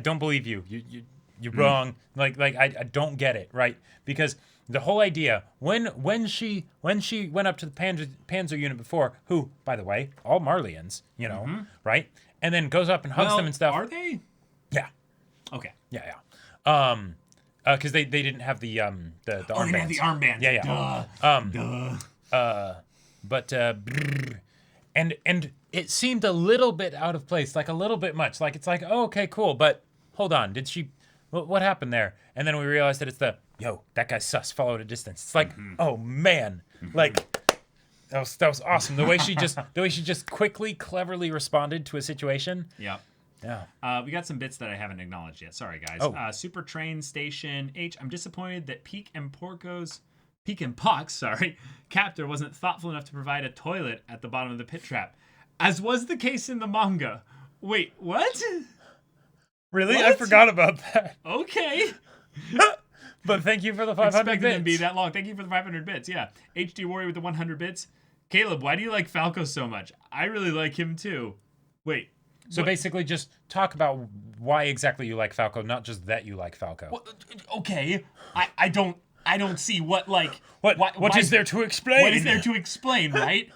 don't believe you. You're wrong. Like I don't get it, right? Because the whole idea, when she went up to the Panzer unit before, who, by the way, all Marlians, you know, right? And then goes up and hugs them and stuff. Are they? Yeah. Okay. Yeah. Because they didn't have the armbands. Oh, they didn't have the armbands. Yeah. Duh. And it seemed a little bit out of place, like a little bit much. Like, it's like, oh, okay, cool, but hold on, did she? What happened there? And then we realized that it's that guy's sus. Follow at a distance. It's like, oh man, like that was awesome. The way she just quickly, cleverly responded to a situation. Yeah. Yeah. We got some bits that I haven't acknowledged yet. Sorry, guys. Oh. Super Train Station H. I'm disappointed that Pique and Puck's captor wasn't thoughtful enough to provide a toilet at the bottom of the pit trap, as was the case in the manga. Wait, what? Really? What? I forgot about that. Okay. But thank you for the 500 Expected bits. them to be that long. Thank you for the 500 bits. Yeah. HD Warrior with the 100 bits. Caleb, why do you like Falco so much? I really like him too. Wait. So basically, just talk about why exactly you like Falco, not just that you like Falco. Well, okay. I don't see what like what is there to explain? What is there to explain, right?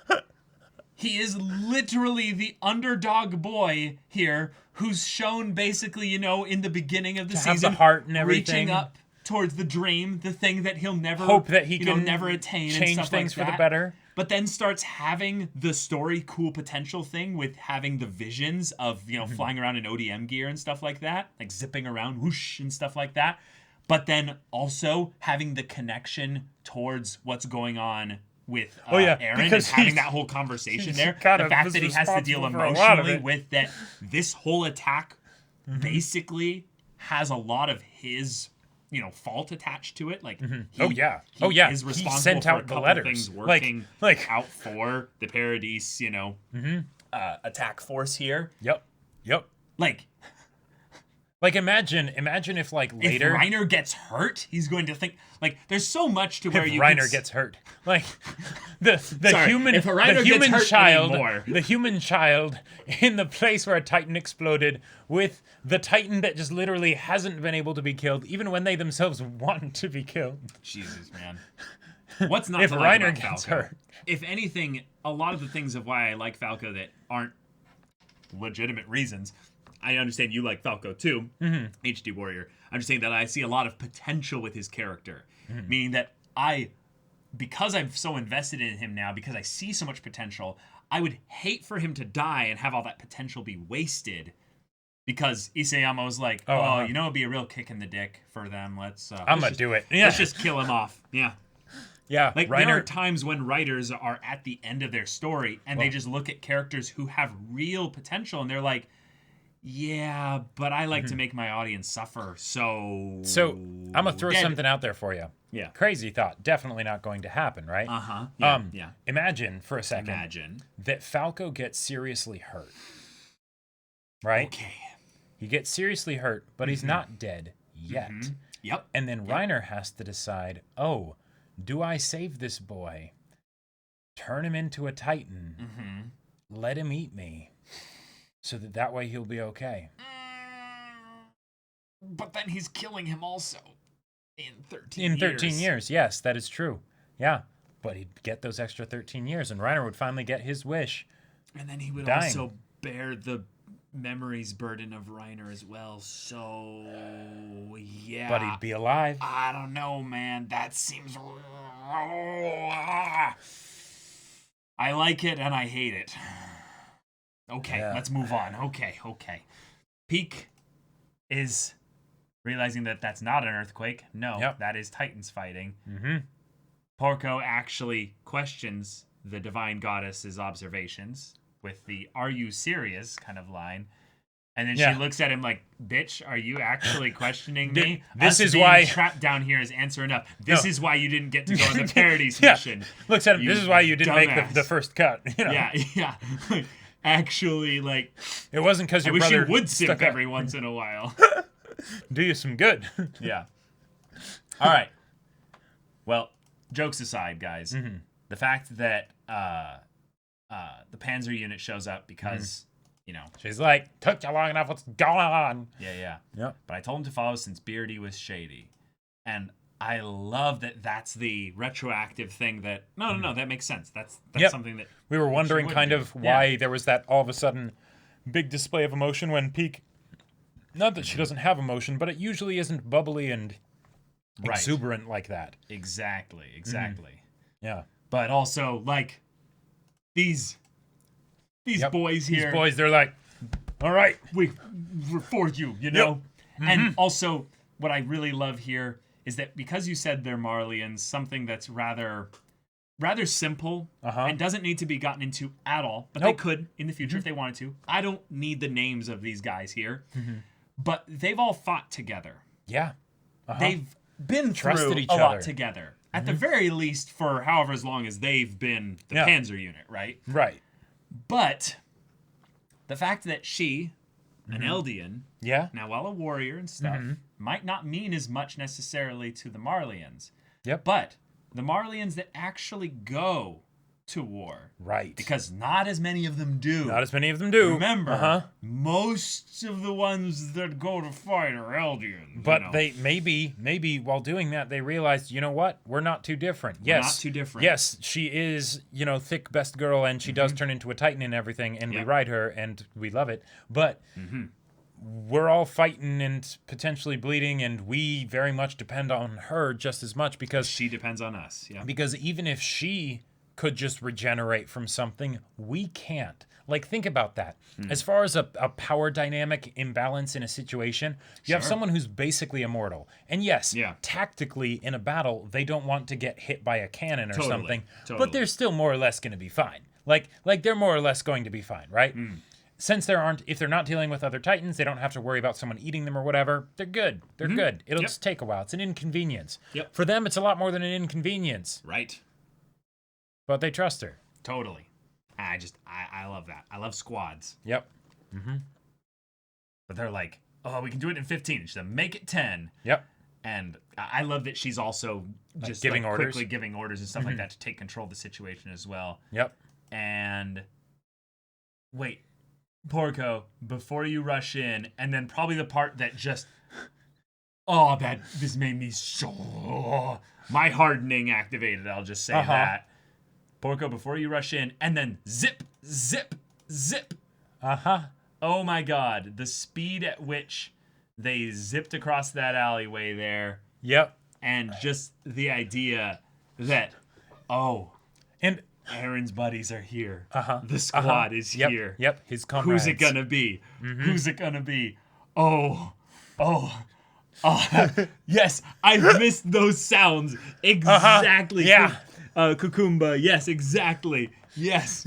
He is literally the underdog boy here, who's shown basically, you know, in the beginning of the season, have the heart and everything, reaching up towards the dream, the thing that he'll never hope that he can never attain, change and stuff things like for that. the better. But then starts having the story cool potential thing with having the visions of, you know, flying around in ODM gear and stuff like that, like zipping around whoosh and stuff like that. But then also having the connection towards what's going on with Eren and having that whole conversation there. The fact that he has to deal emotionally with that. This whole attack basically has a lot of his, fault attached to it. Like, he is responsible he sent for out a couple the letters. things working out for the Paradise, attack force here. Yep. Like imagine if later if Reiner gets hurt, he's going to think there's so much to where Reiner gets hurt. Like the human child in the place where a Titan exploded with the Titan that just literally hasn't been able to be killed, even when they themselves want to be killed. Jesus, man. What's not if to like Reiner about gets Falco? hurt? If anything, a lot of the things of why I like Falco that aren't legitimate reasons. I understand you like Falco too, HD Warrior. I'm just saying that I see a lot of potential with his character. Meaning that because I'm so invested in him now, because I see so much potential, I would hate for him to die and have all that potential be wasted. Because Isayama was like, it'd be a real kick in the dick for them. I'm going to do it. Yeah. Let's just kill him off. Yeah. Yeah. Like, there are times when writers are at the end of their story and they just look at characters who have real potential and they're like, yeah, but I like to make my audience suffer, so I'm gonna throw something out there for you. Yeah. Crazy thought. Definitely not going to happen, right? Yeah. Imagine for a second that Falco gets seriously hurt. Right? Okay. He gets seriously hurt, but he's not dead yet. Yep. And then Reiner has to decide, do I save this boy? Turn him into a Titan. Let him eat me. So that way he'll be okay. But then he's killing him also in 13 years. In 13 years, yes, that is true. Yeah, but he'd get those extra 13 years, and Reiner would finally get his wish. And then he would also bear the memories burden of Reiner as well. So, yeah. But he'd be alive. I don't know, man. That seems... I like it and I hate it. Okay, let's move on. Okay. Pique is realizing that that's not an earthquake. No, that is Titans fighting. Porco actually questions the divine goddess's observations with the "Are you serious?" kind of line. And then she looks at him like, "Bitch, are you actually questioning me? This is why trapped down here is answer enough. This is why you didn't get to go on the Paradise mission." Looks at him. This is why you didn't make the first cut. Yeah. Actually, it wasn't because your brother. I wish you would simp every once in a while. Do you some good. Yeah. All right. Well, jokes aside, guys, the fact that the Panzer unit shows up because she's like, took you long enough. What's going on? Yeah. But I told him to follow since Beardy was shady, and I love that that's the retroactive thing that... No, that makes sense. That's something that... We were wondering kind of why there was that all of a sudden big display of emotion when Pique... Not that she doesn't have emotion, but it usually isn't bubbly and exuberant like that. Exactly. Yeah. But also, these boys here... These boys, they're like, all right, we're for you, And also, what I really love here... is that because you said they're Marlians, something that's rather simple and doesn't need to be gotten into at all, but they could in the future if they wanted to. I don't need the names of these guys here, but they've all fought together. Yeah. They've been through a lot together. At the very least for however as long as they've been the Panzer unit, right? Right. But the fact that she... an Eldian, now while a warrior and stuff, might not mean as much necessarily to the Marlians. Yep. But the Marlians that actually go to war. Right. Because not as many of them do. Remember, most of the ones that go to fight are Eldians. But they maybe while doing that, they realized, you know what? We're not too different. Not too different. Yes, she is, thick best girl, and she does turn into a Titan and everything, and we ride her, and we love it. But we're all fighting and potentially bleeding, and we very much depend on her just as much because... she depends on us, Because even if she... could just regenerate from something, we can't. Like, think about that. As far as a power dynamic imbalance in a situation, you have someone who's basically immortal. And yes, tactically in a battle, they don't want to get hit by a cannon or something, but they're still more or less going to be fine. Like they're more or less going to be fine, right? Since if they're not dealing with other Titans, they don't have to worry about someone eating them or whatever. They're good. They're good. It'll just take a while. It's an inconvenience. For them, it's a lot more than an inconvenience. Right. But they trust her. Totally. I love that. I love squads. Yep. But they're like, oh, we can do it in 15. She's like, make it 10. Yep. And I love that she's also just giving orders. Quickly giving orders and stuff like that to take control of the situation as well. Yep. And wait, Porco, before you rush in, and then probably the part that just, this made me so, my hardening activated, I'll just say that. Porco, before you rush in, and then zip, zip, zip. Oh my God, the speed at which they zipped across that alleyway there. Yep. And just the idea that, and Eren's buddies are here. The squad is here. Yep. His comrades. Who's it gonna be? Who's it gonna be? Yes, I've missed those sounds. Exactly. Yeah. Kukumba. Yes, exactly. Yes.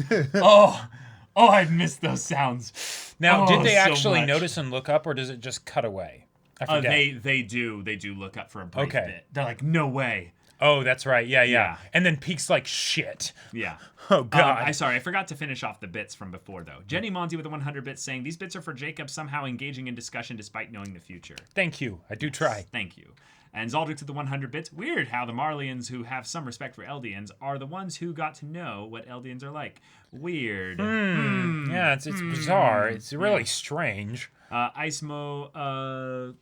I've missed those sounds. Now, did they actually notice and look up, or does it just cut away? I forget. They do look up for a brief bit. They're like, no way. Oh, that's right. Yeah. And then Pique's like, shit. Yeah. Oh, God. I forgot to finish off the bits from before, though. Jenny Monty with the 100 bits saying, these bits are for Jacob somehow engaging in discussion despite knowing the future. Thank you. I do try. Thank you. And Zaldrick with the 100 bits. Weird how the Marlians who have some respect for Eldians are the ones who got to know what Eldians are like. Weird. Yeah, it's bizarre. It's really strange. Icemo,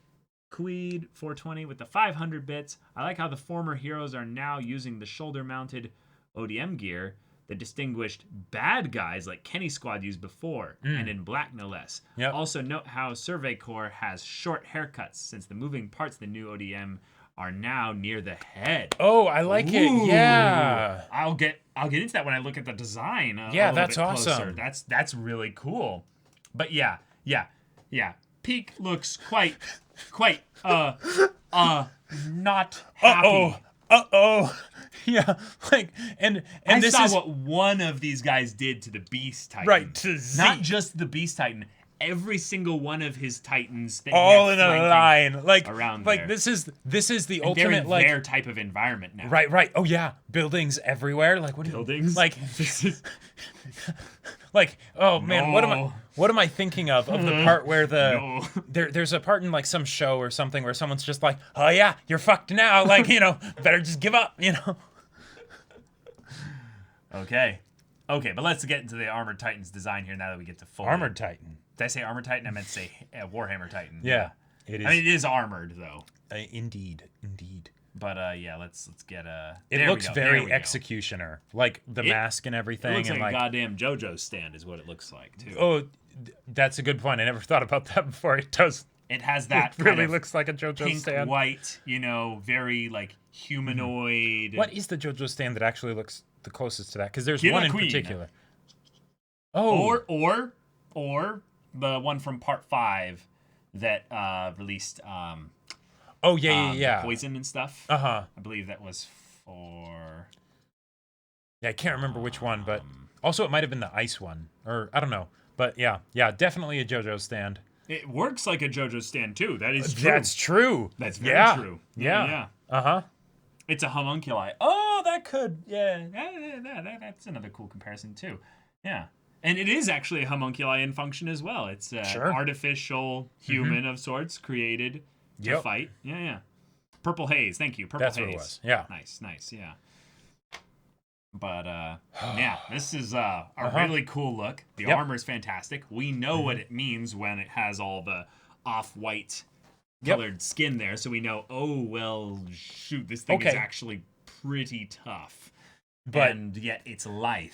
Queed 420 with the 500 bits. I like how the former heroes are now using the shoulder-mounted ODM gear that distinguished bad guys like Kenny Squad used before, and in black no less. Also note how Survey Corps has short haircuts since the moving parts of the new ODM are now near the head. Oh, I like it. Yeah. I'll get into that when I look at the design. That's awesome. That's really cool. But yeah. Pique looks quite not happy. Yeah, and this I is saw what one of these guys did to the Beast Titan. Right, to Zeke. Not just the Beast Titan, every single one of his Titans that all in a line, around there. There. This is the and ultimate they're in their type of environment now. Right. Oh yeah, buildings everywhere. Buildings? This is man, what am I thinking of the part where there's a part in some show or something where someone's just like, oh yeah, you're fucked now, better just give up, Okay, but let's get into the Armored Titan's design here now that we get to full Armored Titan. Did I say Armored Titan? I meant to say Warhammer Titan. Yeah, it is. I mean, it is armored though. Indeed. But let's get It looks very Executioner, the mask and everything. It looks and like a goddamn JoJo stand is what it looks like too. Oh, that's a good point. I never thought about that before. It does. It has that. It really looks like a JoJo pink, stand. White, very humanoid. What is the JoJo stand that actually looks the closest to that? Because there's Killer one in Queen. particular. Oh, or the one from Part 5 that released. Oh yeah. Poison and stuff. I believe that was for. Yeah, I can't remember which one, but also it might have been the ice one, or I don't know. But yeah, definitely a JoJo stand. It works like a JoJo stand too. That is true. That's true. That's very true. Yeah. It's a homunculi. Oh, that could. Yeah. That's another cool comparison too. Yeah. And it is actually a homunculi in function as well. It's an artificial human of sorts created to fight. Yeah. Purple Haze. Thank you. Purple Haze. That's what it was. Yeah. Nice. Yeah. But, this is a really cool look. The armor is fantastic. We know what it means when it has all the off-white colored skin there. So we know, shoot, this thing is actually pretty tough. And yet it's lithe.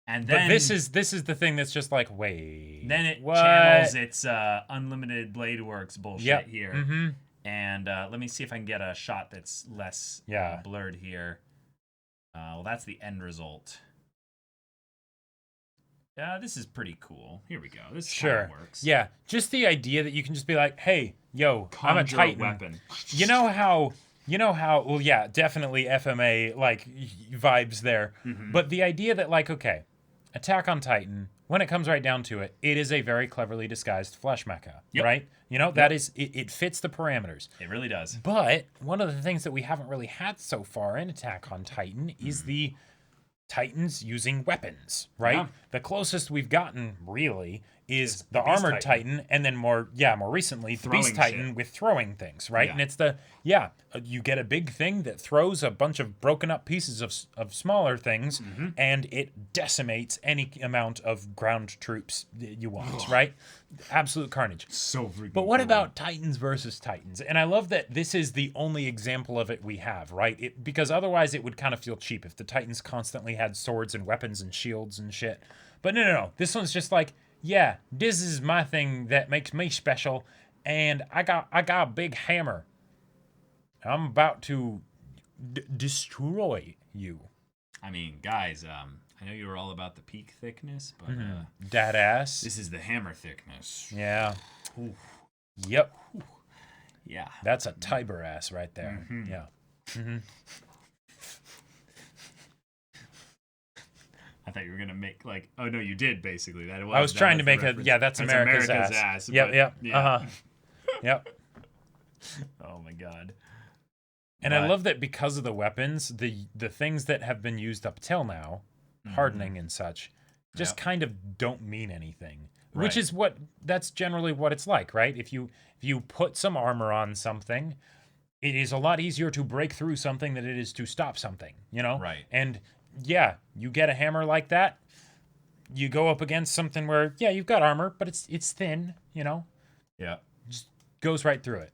And then, but this is the thing that's just wait. Then it channels its unlimited blade works bullshit here. Mm-hmm. And let me see if I can get a shot that's less blurred here. Well, that's the end result. this is pretty cool. Here we go. This sure works. Yeah, just the idea that you can just be like, hey, yo, I'm a Titan. Weapon. You know how? Well, yeah, definitely FMA like vibes there. But the idea that like, okay, Attack on Titan, when it comes right down to it, it is a very cleverly disguised flesh mecha, right? That is it fits the parameters. It really does. But one of the things that we haven't really had so far in Attack on Titan is the Titans using weapons, right? Yeah. The closest we've gotten really is the Armored Titan, and then more recently, the Beast Titan with throwing things, right? Yeah. And it's you get a big thing that throws a bunch of broken up pieces of smaller things, and it decimates any amount of ground troops that you want, right? Absolute carnage. So freaking But what cool. about Titans versus Titans? And I love that this is the only example of it we have, right? Because otherwise it would kind of feel cheap if the Titans constantly had swords and weapons and shields and shit. But no. This one's just like, yeah, this is my thing that makes me special, and I got a big hammer. I'm about to destroy you. I mean, guys, I know you were all about the Pique thickness, but That ass. this is the hammer thickness. Yeah. Ooh. Yep. Yeah. That's a Tybur ass right there. Yeah. I thought you were gonna make like, oh no, you did basically. That I was trying to make reference. that's America's ass. Yep. Yeah. Yep. Oh my god. And I love that because of the weapons, the things that have been used up till now, hardening and such, just kind of don't mean anything. Right. Which is that's generally what it's like, right? If you put some armor on something, it is a lot easier to break through something than it is to stop something, Right. And yeah, you get a hammer like that, you go up against something where, yeah, you've got armor, but it's thin, Yeah. just goes right through it.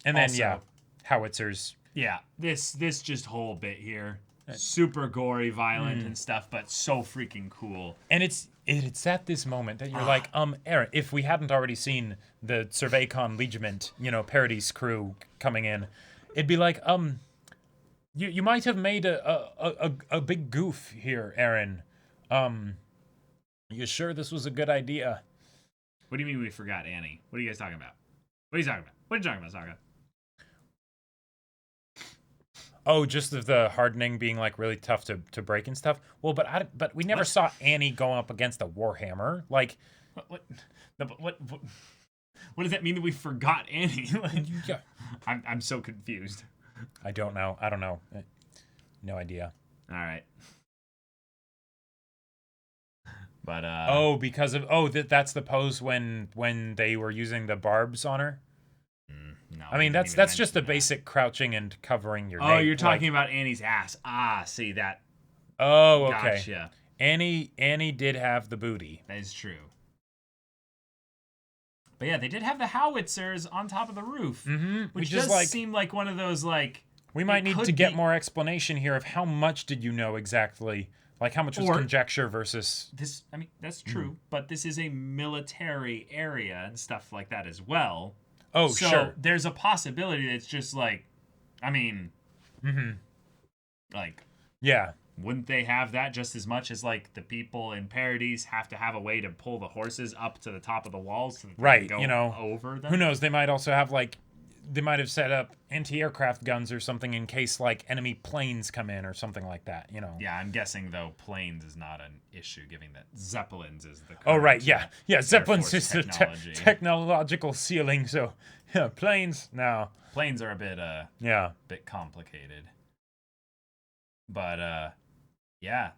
And then, howitzers. Yeah, this just whole bit here, super gory, violent and stuff, but so freaking cool. And it's at this moment that you're like, Eren, if we hadn't already seen the Surveycon Legiment, Parody's crew coming in, it'd be like, you might have made a big goof here, Eren. You sure this was a good idea? What do you mean we forgot Annie? What are you guys talking about? What are you talking about? What are you talking about, Saga? Oh, just of the hardening being like really tough to break and stuff. Well, but we never saw Annie going up against a Warhammer. Like, What does that mean that we forgot Annie? yeah. I'm so confused. I don't know. No idea. All right. But because of that's the pose when they were using the barbs on her. No, I mean that's just the basic crouching and covering your. Oh, you're talking about Annie's ass. See that? Oh, okay. Gotcha. Annie did have the booty. That is true. But yeah, they did have the howitzers on top of the roof, which does seem like one of those like. We might need to get more explanation here of how much did you know exactly. Like, how much was conjecture versus... This, I mean, that's true, but this is a military area and stuff like that as well. Oh, so sure. There's a possibility that it's just like, I mean... Like... Yeah. Wouldn't they have that just as much as, like, the people in Parodies have to have a way to pull the horses up to the top of the walls so that they can go over them? Who knows? They might also have, like... They might have set up anti-aircraft guns or something in case, like, enemy planes come in or something like that, Yeah, I'm guessing, though, planes is not an issue, given that Zeppelins is the Oh, right, yeah. Yeah, Zeppelins is the technological ceiling, so, yeah, planes, no. Planes are a bit complicated. But, yeah,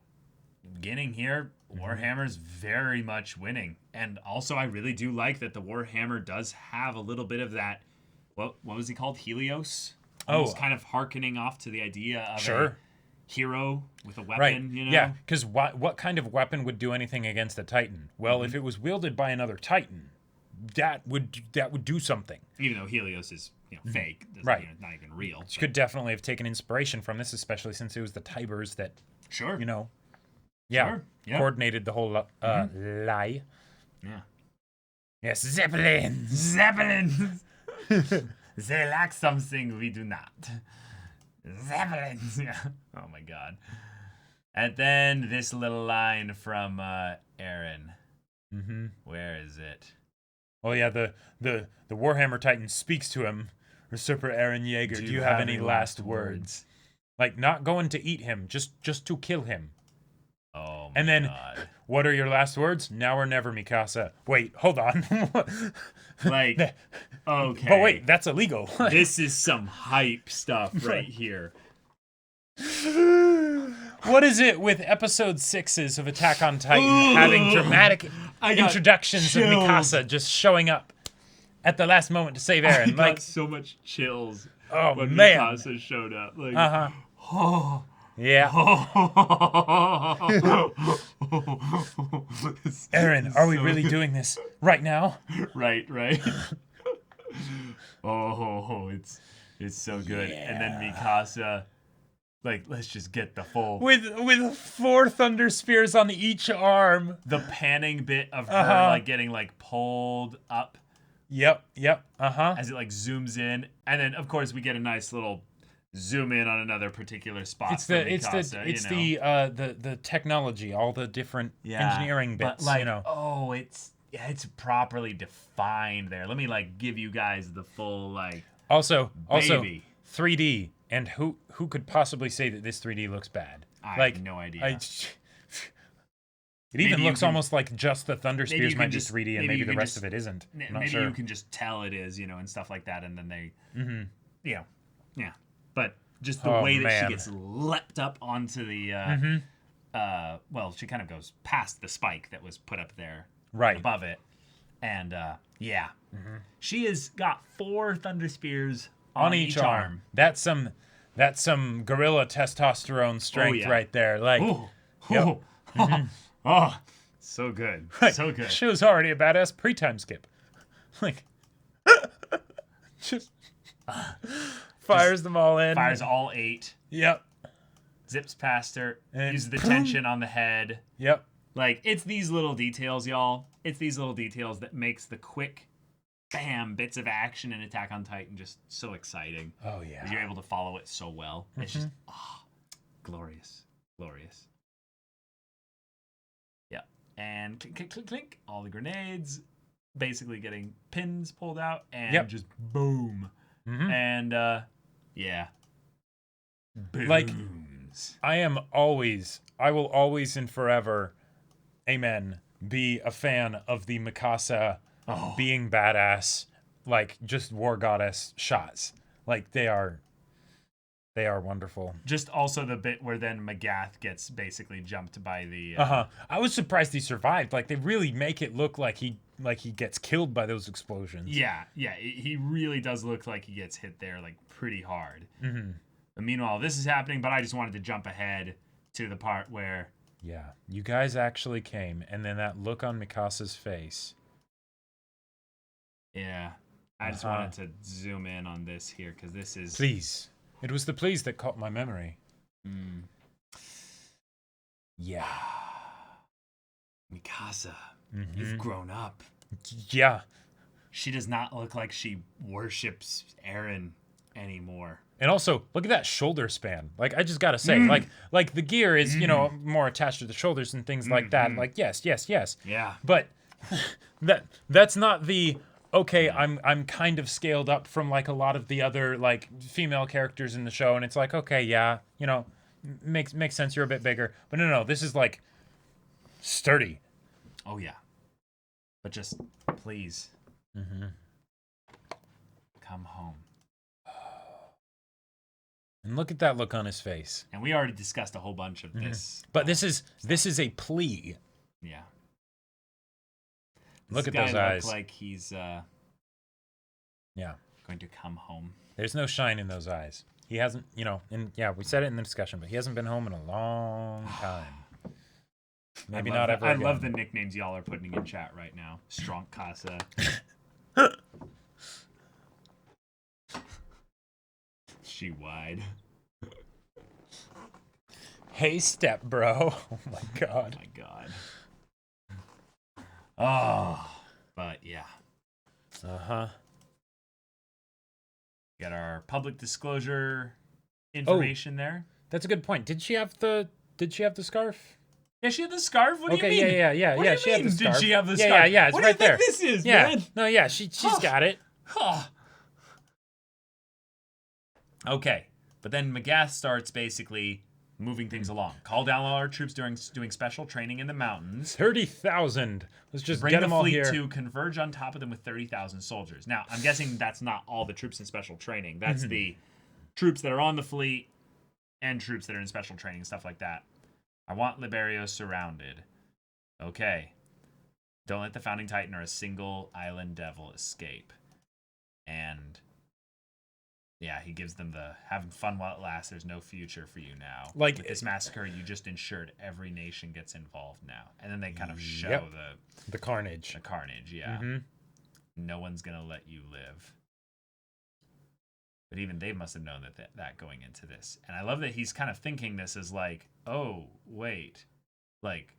beginning here, Warhammer's very much winning. And also, I really do like that the Warhammer does have a little bit of that... What was he called? Helios? Almost kind of hearkening off to the idea of a hero with a weapon, Yeah, because what kind of weapon would do anything against a Titan? Well, if it was wielded by another Titan, that would do something. Even though Helios is fake, right? Not even real. You could definitely have taken inspiration from this, especially since it was the Tyburs that coordinated the whole lie. Yeah. Yes, Zeppelins. Zeppelins. They lack something we do not. Zeppelins. Yeah. Oh my god. And then this little line from Eren. Mm-hmm. Where is it? Oh yeah, the Warhammer Titan speaks to him. Super Eren Yeager, do you have any last words? Like, not going to eat him, just to kill him. Oh my and then, God. What are your last words? Now or never, Mikasa. Wait, hold on. Like, okay. But wait, that's illegal. This is some hype stuff right here. What is it with episode 6s of Attack on Titan having dramatic introductions of Mikasa just showing up at the last moment to save Eren? I got so much chills when man. Mikasa showed up. Like, oh. Yeah. Eren, are we really doing this right now? Right. It's so good. Yeah. And then Mikasa, like, let's just get the full with 4 thunder spears on each arm. The panning bit of her like getting like pulled up. Yep. As it like zooms in, and then of course we get a nice little zoom in on another particular spot. It's the technology, all the different engineering bits. But like, you know. It's properly defined there. Let me like give you guys the full like. Also 3D, and who could possibly say that this 3D looks bad? I have no idea. It even looks almost like just the thunder spears might be 3D, and maybe the rest of it isn't. Maybe you can just tell it is, and stuff like that, and then they, yeah. But just the way that she gets leapt up onto the, well, she kind of goes past the spike that was put up there, right above it, and she has got 4 thunder spears on each arm. That's some gorilla testosterone strength right there. Like, oh, so good, so good. She was already a badass pre-time skip. Like, just fires them all in. Fires all 8. Yep. Zips past her. And uses the tension on the head. Yep. Like, it's these little details, y'all. It's these little details that makes the quick, bam, bits of action in Attack on Titan just so exciting. Oh, yeah. You're able to follow it so well. It's just, glorious. Glorious. Yeah. And clink, clink, clink, clink. All the grenades. Basically getting pins pulled out. And just boom. And, yeah. Booms. Like, I will always and forever, amen, be a fan of the Mikasa being badass, like, just war goddess shots. Like, they are wonderful. Just also the bit where then Magath gets basically jumped by the... I was surprised he survived. Like, they really make it look like he gets killed by those explosions. Yeah, he really does look like he gets hit there, like, pretty hard. And meanwhile, this is happening, but I just wanted to jump ahead to the part where... Yeah, you guys actually came, and then that look on Mikasa's face. Yeah, I just wanted to zoom in on this here, because this is... Please. It was the please that caught my memory. Yeah. Mikasa, you've grown up. Yeah. She does not look like she worships Eren anymore. And also, look at that shoulder span. Like, I just gotta say, like the gear is, more attached to the shoulders and things like that. Like, yes. Yeah. But that's not the... Okay, I'm kind of scaled up from, like, a lot of the other, like, female characters in the show, and it's like, okay, yeah, makes sense, you're a bit bigger. But no, this is, like, sturdy. Oh, yeah. But just, please. Come home. And look at that look on his face. And we already discussed a whole bunch of this. But this is a plea. Yeah. Look at those eyes. Look like he's yeah, going to come home. There's no shine in those eyes. He hasn't, and yeah, we said it in the discussion, but he hasn't been home in a long time. Maybe not ever. I love the nicknames y'all are putting in chat right now. Strong Casa. She wide. Hey, step bro. Oh my god. Oh my god. Oh, but yeah. Got our public disclosure information there. That's a good point. Did she have the did she have the scarf? Yeah, she had the scarf. What do you mean? Yeah. She had the scarf. Did she have the scarf? Yeah. It's what right do you there. Think this is, yeah. man. No, yeah. She's got it. Okay, but then Magath starts basically moving things along. Call down all our troops doing special training in the mountains. 30,000. Let's just Bring get the them all fleet here. to converge on top of them with 30,000 soldiers. Now, I'm guessing that's not all the troops in special training. That's the troops that are on the fleet and troops that are in special training, stuff like that. I want Liberio surrounded. Okay. Don't let the Founding Titan or a single island devil escape. And yeah, he gives them the having fun while it lasts. There's no future for you now. Like with this massacre, you just ensured every nation gets involved now. And then they kind of show the carnage. The carnage, yeah. Mm-hmm. No one's gonna let you live. But even they must have known that going into this. And I love that he's kind of thinking this as like, oh, wait. Like,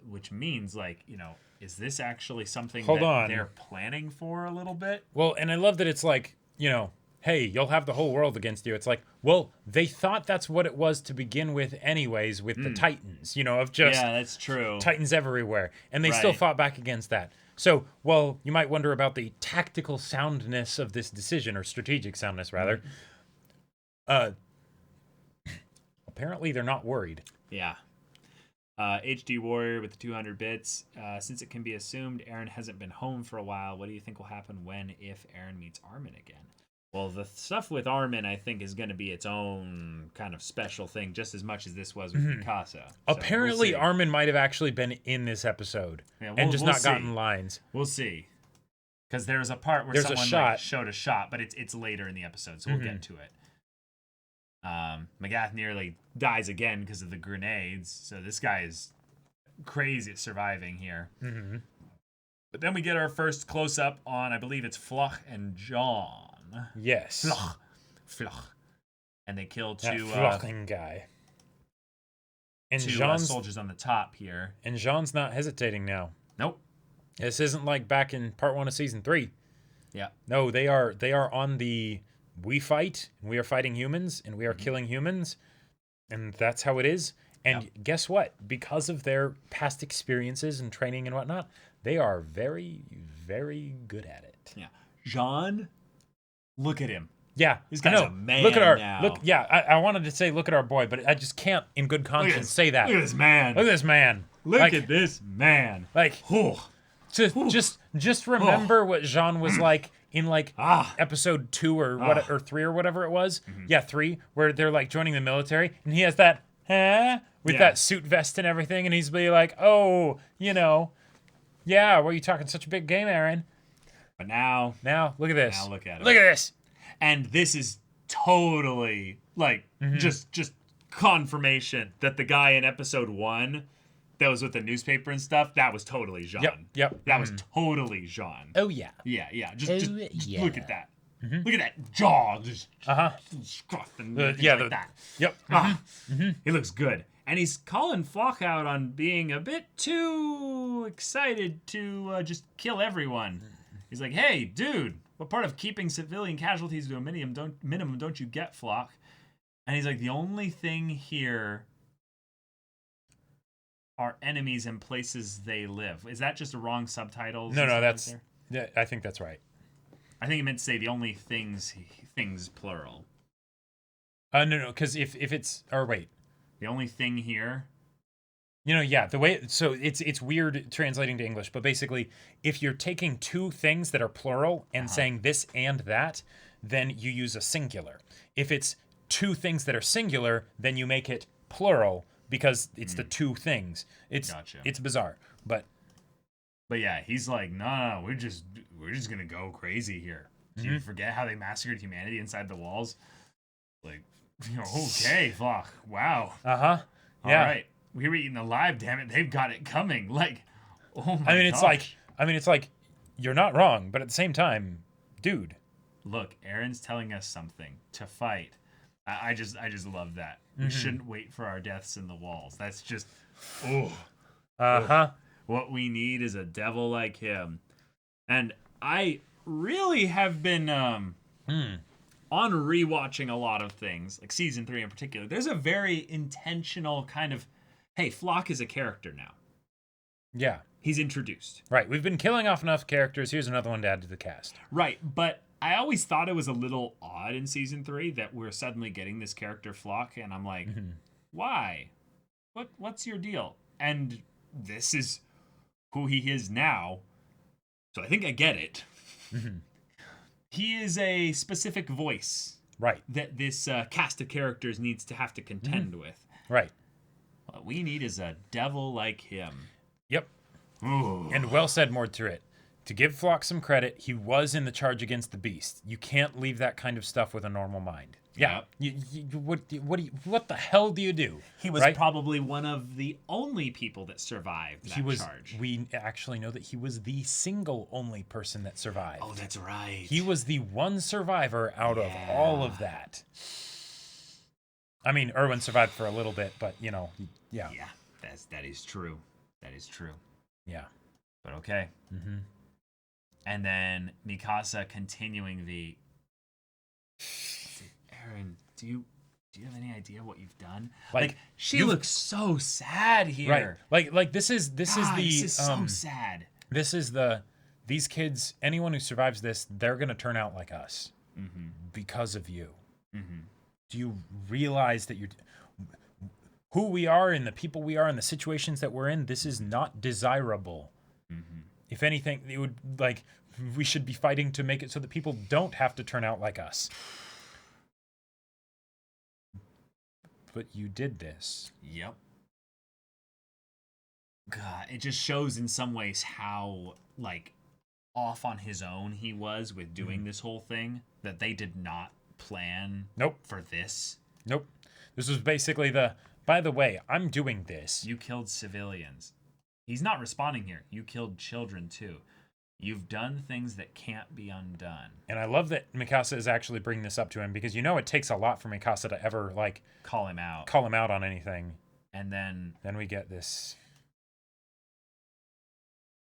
which means, like, you know, is this actually something they're planning for a little bit? Well, and I love that it's like, you know, hey, you'll have the whole world against you. It's like, well, they thought that's what it was to begin with anyways with the Titans, you know, of just... Yeah, that's true. Titans everywhere. And they still fought back against that. So, well, you might wonder about the tactical soundness of this decision, or strategic soundness, rather. Apparently, they're not worried. Yeah. HD Warrior with the 200 bits. Since it can be assumed Eren hasn't been home for a while, what do you think will happen if Eren meets Armin again? Well, the stuff with Armin, I think, is going to be its own kind of special thing, just as much as this was with Mikasa. So apparently, Armin might have actually been in this episode and just not gotten lines. We'll see. Because there's a part where someone like, showed a shot, but it's later in the episode, so we'll get to it. Magath nearly dies again because of the grenades, so this guy is crazy at surviving here. Mm-hmm. But then we get our first close-up on, I believe it's Floch and John. Yes. Floch. And they kill that two Floching guy. And two soldiers on the top here. And Jean's not hesitating now. Nope. This isn't like back in part 1 of season 3. Yeah. No, they are on the we fight, and we are fighting humans, and we are killing humans, and that's how it is. And guess what? Because of their past experiences and training and whatnot, they are very, very good at it. Yeah. Jean, look at him. Yeah, this guy's a man now. I wanted to say look at our boy, but I just can't in good conscience say that. Look at this man. Look at this man. Look at this man. Like, just remember what Jean was like in like episode 2 or 3 or whatever it was. Mm-hmm. Yeah, 3, where they're like joining the military, and he has that with that suit vest and everything, and he's be like, oh, you know, yeah, well, you talking such a big game, Eren. But now look at this. Now look at it. Look at this. And this is totally like just confirmation that the guy in episode 1 that was with the newspaper and stuff, that was totally Jean. Yep. That was totally Jean. Oh yeah. Yeah. Just look at that. Mm-hmm. Look at that jaw, just scruff and like that. Yep. He looks good, and he's calling Floch out on being a bit too excited to just kill everyone. He's like, "Hey, dude, what part of keeping civilian casualties to a minimum don't you get, Floch?" And he's like, "The only thing here are enemies and places they live." Is that just a wrong subtitle? No, that's. Yeah, I think that's right. I think he meant to say the only things plural. No, because if it's the only thing here. You know, yeah, the way so it's weird translating to English, but basically, if you're taking two things that are plural and saying this and that, then you use a singular. If it's two things that are singular, then you make it plural because it's the two things. It's bizarre, but yeah, he's like, no, we're just gonna go crazy here. Do you forget how they massacred humanity inside the walls? Like, okay, Floch, wow. Yeah. All right. We were eaten alive, damn it. They've got it coming. Like, oh my gosh. It's like, you're not wrong, but at the same time, dude. Look, Eren's telling us something to fight. I just love that. We shouldn't wait for our deaths in the walls. That's just, what we need is a devil like him. And I really have been on rewatching a lot of things, like season 3 in particular, there's a very intentional kind of, hey, Flock is a character now. Yeah. He's introduced. Right. We've been killing off enough characters. Here's another one to add to the cast. Right. But I always thought it was a little odd in season 3 that we're suddenly getting this character Flock, and I'm like, why? What's your deal? And this is who he is now. So I think I get it. He is a specific voice. Right. That this cast of characters needs to have to contend with. Right. What we need is a devil like him. Yep. Ooh. And well said, Mordred. To give Flock some credit, he was in the charge against the beast. You can't leave that kind of stuff with a normal mind. Yeah. What the hell do you do? He was probably one of the only people that survived that charge. We actually know that he was the single only person that survived. Oh, that's right. He was the one survivor out of all of that. I mean, Erwin survived for a little bit, but yeah. Yeah, that is true. That is true. Yeah. But okay. And then Mikasa continuing the... Eren, do you have any idea what you've done? Like she looks so sad here. Right. Like this is so sad. This is these kids, anyone who survives this, they're gonna turn out like us. Because of you. Do you realize that who we are and the people we are and the situations that we're in, this is not desirable. If anything, it would we should be fighting to make it so that people don't have to turn out like us. But you did this. Yep. God, it just shows in some ways how off on his own he was with doing this whole thing, that they did not plan for this. Nope. This was basically by the way, I'm doing this. You killed civilians. He's not responding here. You killed children too. You've done things that can't be undone. And I love that Mikasa is actually bringing this up to him, because it takes a lot for Mikasa to ever call him out on anything. And then we get this.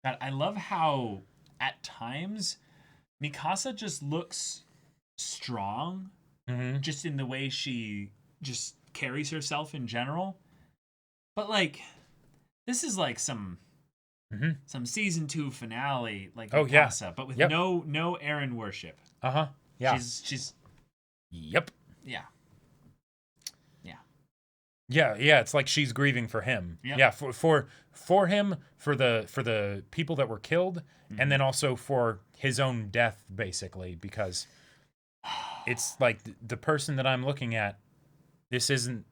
God, I love how at times Mikasa just looks strong, just in the way she just carries herself in general. But this is some season 2 finale, Mikasa, but with no Eren worship. Yeah. She's. Yep. Yeah. Yeah. It's like she's grieving for him. Yep. Yeah. For him, for the people that were killed, and then also for his own death, basically, because it's like the person that I'm looking at. This isn't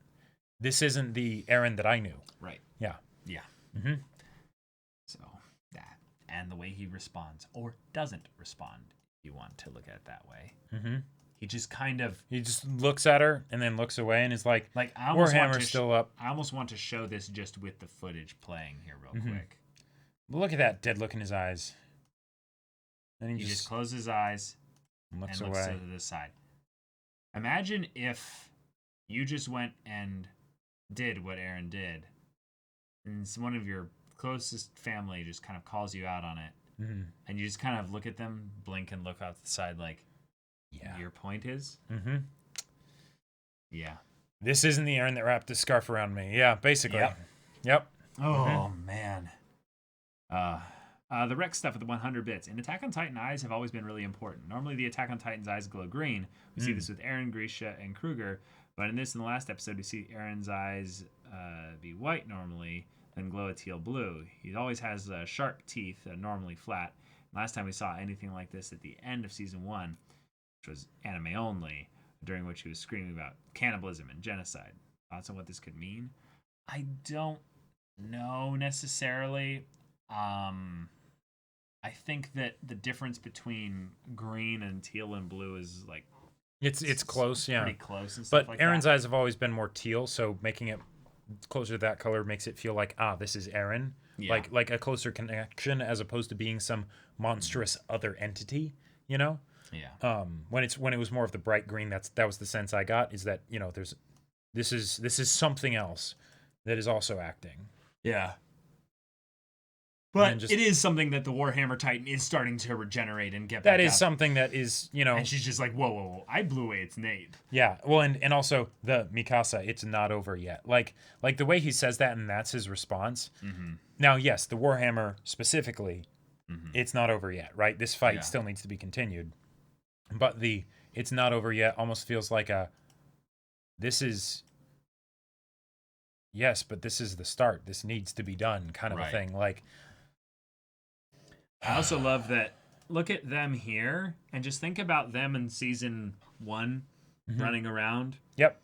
the Eren that I knew. Right. Yeah. Yeah. So that, and the way he responds or doesn't respond, if you want to look at it that way. He just looks at her and then looks away and is like Warhammer's still up. I almost want to show this just with the footage playing here real quick. Look at that dead look in his eyes. And he just closes his eyes and looks away. Looks to the side. Imagine if you just went and did what Eren did, and one of your closest family just kind of calls you out on it, and you just kind of look at them, blink, and look out the side your point is? Yeah. This isn't the Eren that wrapped his scarf around me. Yeah, basically. Yep. Oh, man. The Rex stuff with the 100 bits. In Attack on Titan, eyes have always been really important. Normally, the Attack on Titan's eyes glow green. We see this with Eren, Grisha, and Kruger. But in the last episode, we see Eren's eyes be white normally, then glow a teal blue. He always has sharp teeth, normally flat. Last time we saw anything like this at the end of season 1, which was anime only, during which he was screaming about cannibalism and genocide. Thoughts on what this could mean? I don't know necessarily. I think that the difference between green and teal and blue is it's close, yeah, pretty close and stuff but Eren's eyes have always been more teal, so making it closer to that color makes it feel like this is Eren, like a closer connection as opposed to being some monstrous other entity, Yeah. When it was more of the bright green, that was the sense I got, is that this is something else that is also acting. Yeah. But it is something that the Warhammer Titan is starting to regenerate and get back That is up. something that is, And she's just like, whoa, I blew away its nape. Yeah, well, and also the Mikasa, it's not over yet. Like the way he says that, and that's his response. Mm-hmm. Now, yes, the Warhammer specifically, it's not over yet, right? This fight still needs to be continued. But the it's not over yet almost feels like this is... Yes, but this is the start. This needs to be done kind of a thing. Like... I also love that. Look at them here, and just think about them in season 1 running around. Yep.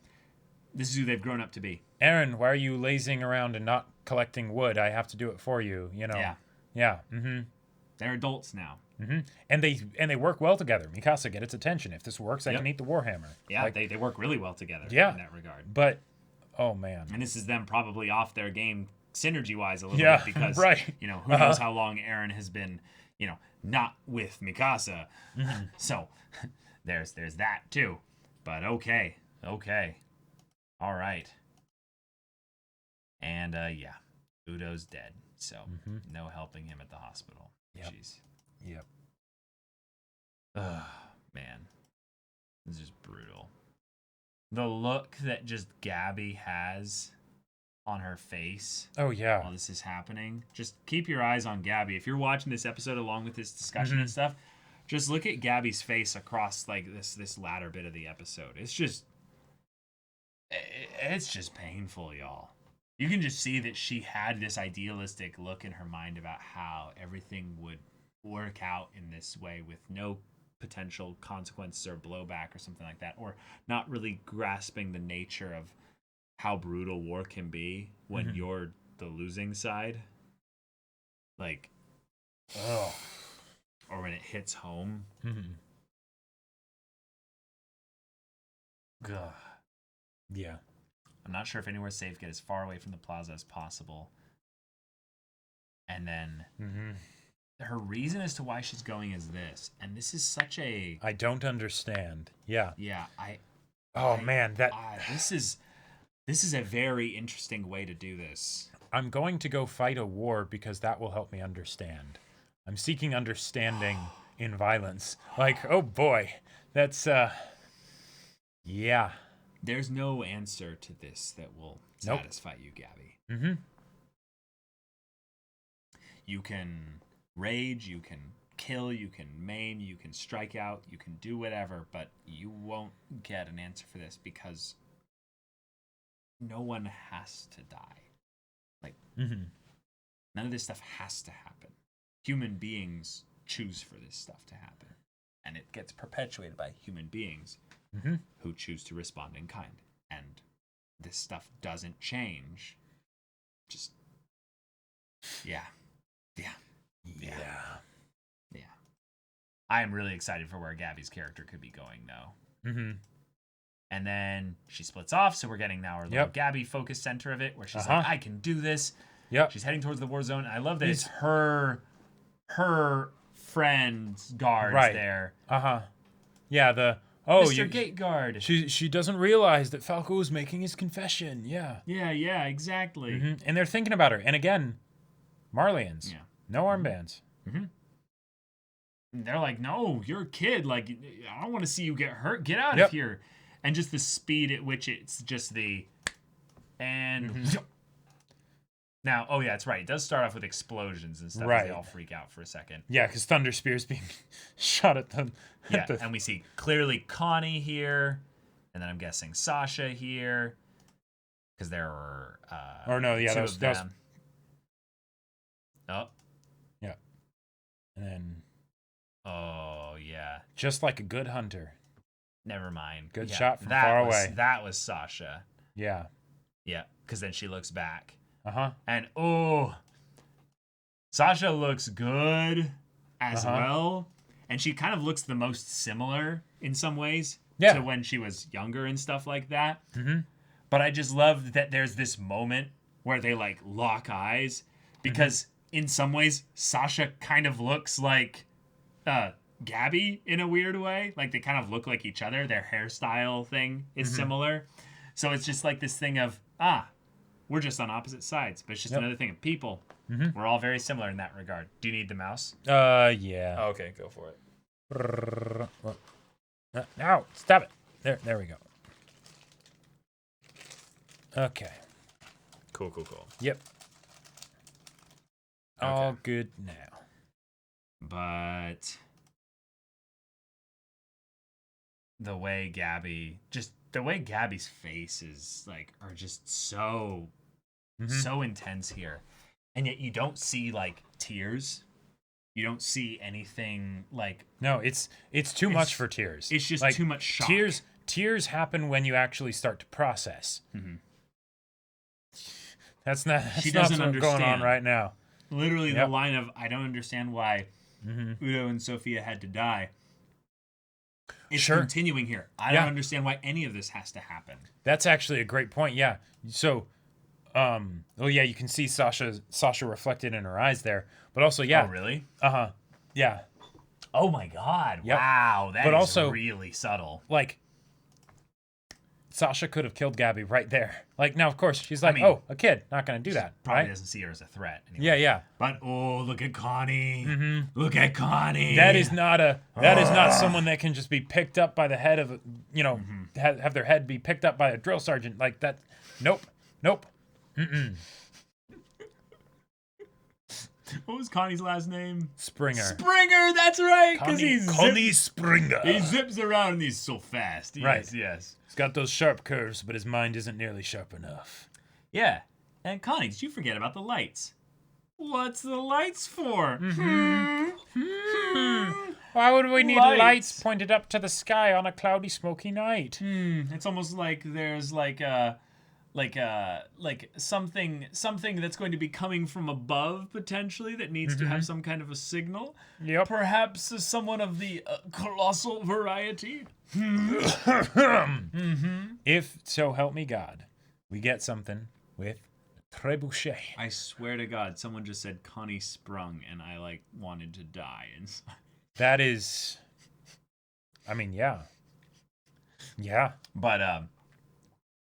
This is who they've grown up to be. Eren, why are you lazing around and not collecting wood? I have to do it for you, you know. Yeah. Yeah. Mm-hmm. They're adults now. Mm-hmm. And they work well together. Mikasa, get its attention. If this works, I can eat the Warhammer. Yeah, like, they work really well together in that regard. But, oh, man. And this is them probably off their game synergy-wise a little bit because, you know, who knows how long Eren has been, you know, not with Mikasa. So there's that too. But okay. All right. And yeah, Udo's dead. So no helping him at the hospital. Yep. Jeez. Yep. Ugh, man. This is brutal. The look that just Gaby has on her face. Oh, yeah. While this is happening. Just keep your eyes on Gaby. If you're watching this episode along with this discussion and stuff, just look at Gaby's face across like this latter bit of the episode. It's just painful, y'all. You can just see that she had this idealistic look in her mind about how everything would work out in this way with no potential consequences or blowback or something like that, or not really grasping the nature of how brutal war can be when you're the losing side. Like, oh, or when it hits home. Gah. Yeah. I'm not sure if anywhere's safe. Get as far away from the plaza as possible. And then her reason as to why she's going is this. And this is such a... I don't understand. Yeah. Yeah. Man, that... This is a very interesting way to do this. I'm going to go fight a war because that will help me understand. I'm seeking understanding in violence. Like, oh boy. That's, yeah. There's no answer to this that will satisfy you, Gaby. You can rage, you can kill, you can maim, you can strike out, you can do whatever, but you won't get an answer for this because no one has to die. Like, none of this stuff has to happen. Human beings choose for this stuff to happen. And it gets perpetuated by human beings who choose to respond in kind. And this stuff doesn't change. Just, yeah. I am really excited for where Gaby's character could be going, though. And then she splits off, so we're getting now our little Gaby focus center of it, where she's like, I can do this. She's heading towards the war zone. I love that it's her friend's guards there. Yeah, Mr. Gate Guard. She doesn't realize that Falco is making his confession. Yeah, exactly. And they're thinking about her. And again, Marleyans. No armbands. They're like, no, you're a kid. Like, I don't want to see you get hurt. Get out of here. And just the speed at which it's just the... And... Now, it's right. It does start off with explosions and stuff. Right. They all freak out for a second. Yeah, because Thunder Spear's being shot at them. And we see clearly Connie here. And then I'm guessing Sasha here. Because there were... that was... Oh. Yeah. And then... Oh, yeah. Just like a good hunter. Never mind. Good shot from far away. That was Sasha. Yeah. Yeah, because then she looks back. And, Sasha looks good as well. And she kind of looks the most similar in some ways to when she was younger and stuff like that. But I just love that there's this moment where they, like, lock eyes. Because in some ways, Sasha kind of looks like... Gaby in a weird way. Like, they kind of look like each other. Their hairstyle thing is similar. So it's just like this thing of, we're just on opposite sides. But it's just another thing of people. We're all very similar in that regard. Do you need the mouse? Yeah. Oh, okay, go for it. No, stop it. There we go. Okay. Cool. Yep. All good now. But the way Gaby's face is like, are just so intense here, and yet you don't see like tears. You don't see anything like. No, it's too much for tears. It's just like, too much shock. Tears happen when you actually start to process. That's not what's going on right now. Literally, the line of "I don't understand why Udo and Sophia had to die." It's continuing here. I don't understand why any of this has to happen. That's actually a great point. Yeah. So, you can see Sasha reflected in her eyes there, but also, Oh, really? Yeah. Oh my God! Yep. Wow, that but is also, really subtle. Like, Sasha could have killed Gaby right there. Like, now, of course, she's like, oh, a kid, not going to do that. Probably right? doesn't see her as a threat. Anyway. Yeah. But, look at Connie. Look at Connie. That is not someone that can just be picked up by the head of, have their head be picked up by a drill sergeant. Like that. Nope. What was Connie's last name? Springer. Springer, that's right. Connie Springer. He zips around and he's so fast. Yes. He's got those sharp curves, but his mind isn't nearly sharp enough. Yeah. And Connie, did you forget about the lights? What's the lights for? Why would we need lights pointed up to the sky on a cloudy, smoky night? It's almost like there's like something that's going to be coming from above potentially that needs to have some kind of a signal. Yep. Perhaps someone of the colossal variety. If so help me God, we get something with Trebuchet. I swear to God, someone just said Connie sprung, and I wanted to die inside. That is, I mean, yeah. But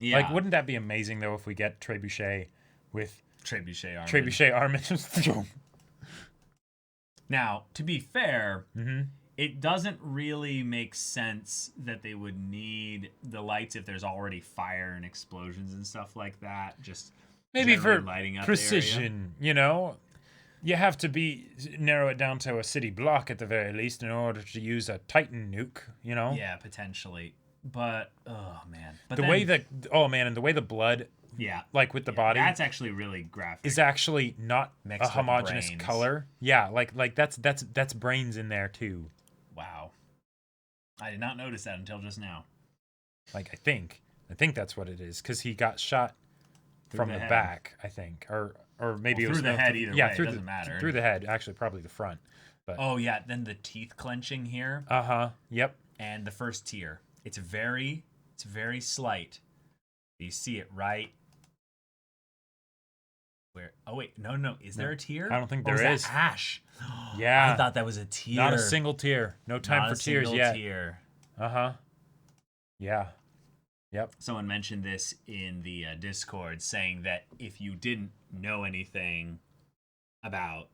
yeah. Like, wouldn't that be amazing though if we get Trebuchet with Trebuchet armament? Now, to be fair, it doesn't really make sense that they would need the lights if there's already fire and explosions and stuff like that. Just maybe for lighting up precision, you have to narrow it down to a city block at the very least in order to use a Titan nuke. Yeah, potentially. But the way the blood, like with the body, that's actually really graphic. Is actually not mixed a homogeneous color. Yeah, like that's brains in there too. Wow, I did not notice that until just now. Like I think that's what it is because he got shot from the back, I think, or maybe it was through the head. Either way, it doesn't matter. Through the head, actually, probably the front. But then the teeth clenching here. Yep. And the first tear. It's very slight. You see it right where. Oh wait, no. Is there a tear? I don't think there is. That ash. Yeah. I thought that was a tear. Not a single tear. No time for tears yet. Tear. Yeah. Yep. Someone mentioned this in the Discord, saying that if you didn't know anything about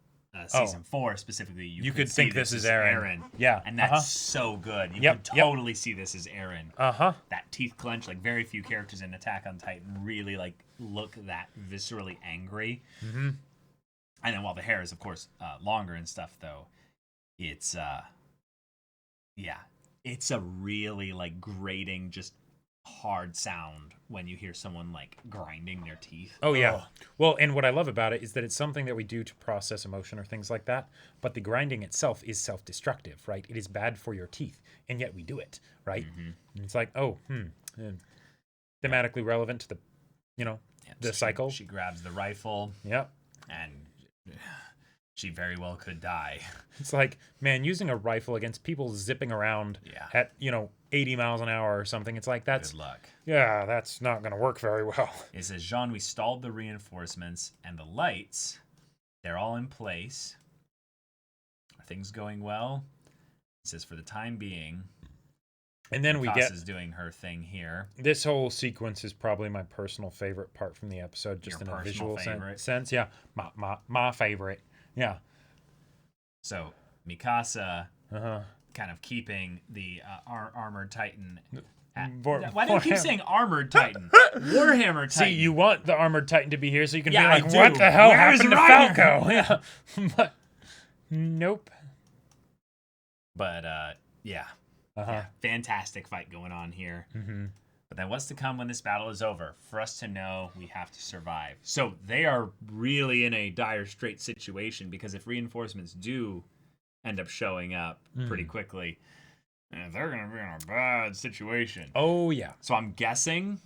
season 4 specifically, you could think this is Eren. Yeah. And that's so good. You can totally see this as Eren. That teeth clench, very few characters in Attack on Titan really look that viscerally angry. And then while the hair is of course longer and stuff though, it's it's a really grating, just hard sound when you hear someone grinding their teeth. Oh yeah. Well, and what I love about it is that it's something that we do to process emotion or things like that, but the grinding itself is self-destructive, right? It is bad for your teeth, and yet we do it, right? And it's like, thematically relevant to the the cycle. She grabs the rifle. Yep. And she very well could die. It's like, man, using a rifle against people zipping around at 80 miles an hour or something. It's like that's good luck. Yeah, that's not going to work very well. It says, Jean, we stalled the reinforcements and the lights. They're all in place. Are things going well? It says, for the time being, And then we get Mikasa's doing her thing here. This whole sequence is probably my personal favorite part from the episode, just Your in a visual favorite? sense. Yeah, my favorite. Yeah. So Mikasa, kind of keeping the armored Titan. Why do you keep saying armored Titan? Warhammer Titan. See, you want the armored Titan to be here so you can be Yeah, like, I do. what the hell Where's happened to Reiner? Falco? Yeah. But nope. But yeah. Yeah, fantastic fight going on here. But then what's to come when this battle is over? For us to know, we have to survive. So they are really in a dire straight situation, because if reinforcements do end up showing up pretty quickly, they're going to be in a bad situation. Oh, yeah. So I'm guessing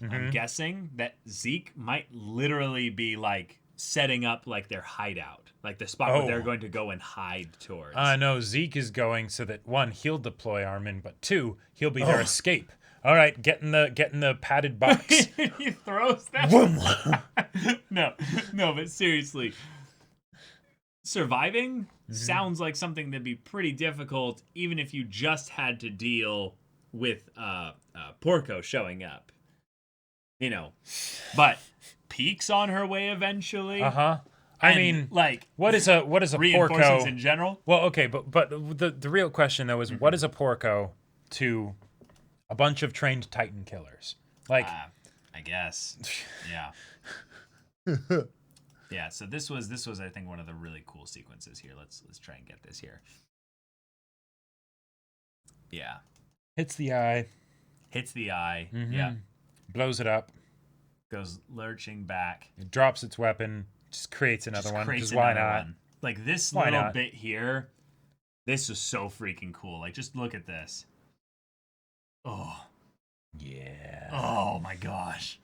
that Zeke might literally be like setting up like their hideout, like the spot where they're going to go and hide towards. No, Zeke is going so that, one, he'll deploy Armin, but two, he'll be their escape. All right, get in the padded box. He throws that. No, but seriously, surviving sounds like something that'd be pretty difficult, even if you just had to deal with Porco showing up. You know, but Pique's on her way eventually. I mean, like, what is a reinforcements Porco in general? Well, okay, but the real question though is what is a Porco to a bunch of trained Titan killers? Like, I guess, yeah, yeah. So this was I think one of the really cool sequences here. Let's try and get this here. Yeah, hits the eye. Yeah, Blows it up. Goes lurching back. It drops its weapon. Just creates another one. Because why not? Like this Why little not? bit here, this is so freaking cool. Like, just look at this. Oh. Yeah. Oh my gosh.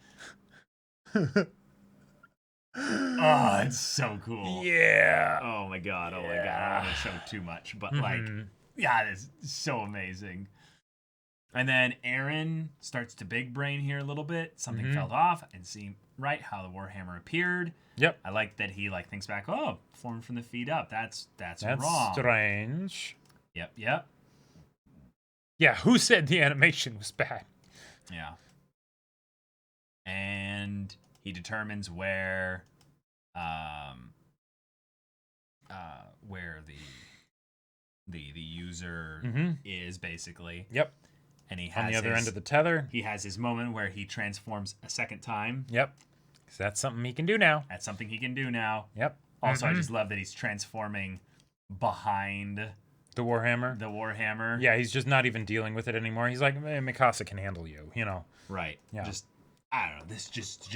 Oh, it's so cool. Yeah. Oh my god. Oh my god. I don't want to show too much, but like, yeah, it's so amazing. And then Eren starts to big brain here a little bit. Something fell off and see right how the Warhammer appeared. Yep. I like that he like thinks back. Oh, formed from the feet up. That's wrong. Strange. Yep. Yeah. Who said the animation was bad? Yeah. And he determines where the user is basically. Yep. And he has on the other end of the tether. He has his moment where he transforms a second time. Yep. Because that's something he can do now. That's something he can do now. Yep. Also, I just love that he's transforming behind the Warhammer. Yeah, he's just not even dealing with it anymore. He's like, Mikasa can handle you, you know. Right. Yeah. Just, I don't know. This just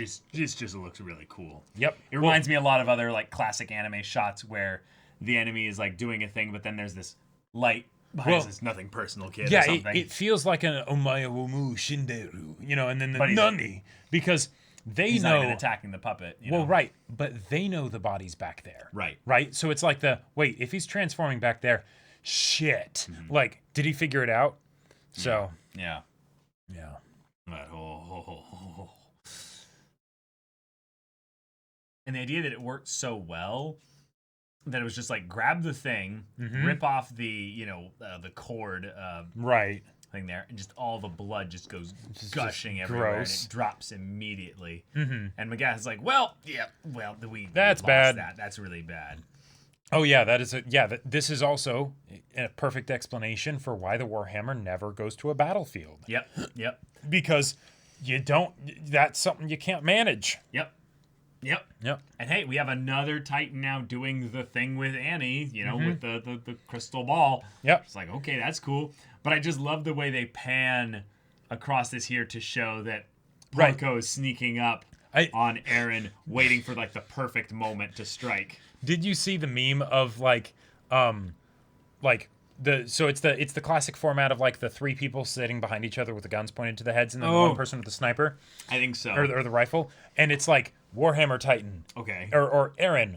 looks really cool. Yep. It reminds me a lot of other like classic anime shots where the enemy is like doing a thing, but then there's this light behind this nothing personal kid. Yeah, or something. it feels like an Omaya Womu Shinderu, you know, and then the Nani, because he's know not even attacking the puppet. You know? Well, right, but they know the body's back there. Right. So it's like wait, if he's transforming back there, shit. Like, did he figure it out? So yeah. But, and the idea that it worked so well that it was just like grab the thing, rip off the the cord thing there, and just all the blood just goes gushing everywhere, and it drops immediately. And Magath is like, that's bad. That's really bad. Oh yeah, this is also a perfect explanation for why the Warhammer never goes to a battlefield. Yep. Because that's something you can't manage. Yep. And hey, we have another Titan now doing the thing with Annie, with the crystal ball. Yep. It's like, okay, that's cool. But I just love the way they pan across this here to show that Falco is sneaking up on Eren, waiting for like the perfect moment to strike. Did you see the meme of it's the classic format of like the three people sitting behind each other with the guns pointed to the heads and then one person with the sniper? I think so. Or the rifle. And it's like Warhammer Titan. Okay. Or Eren.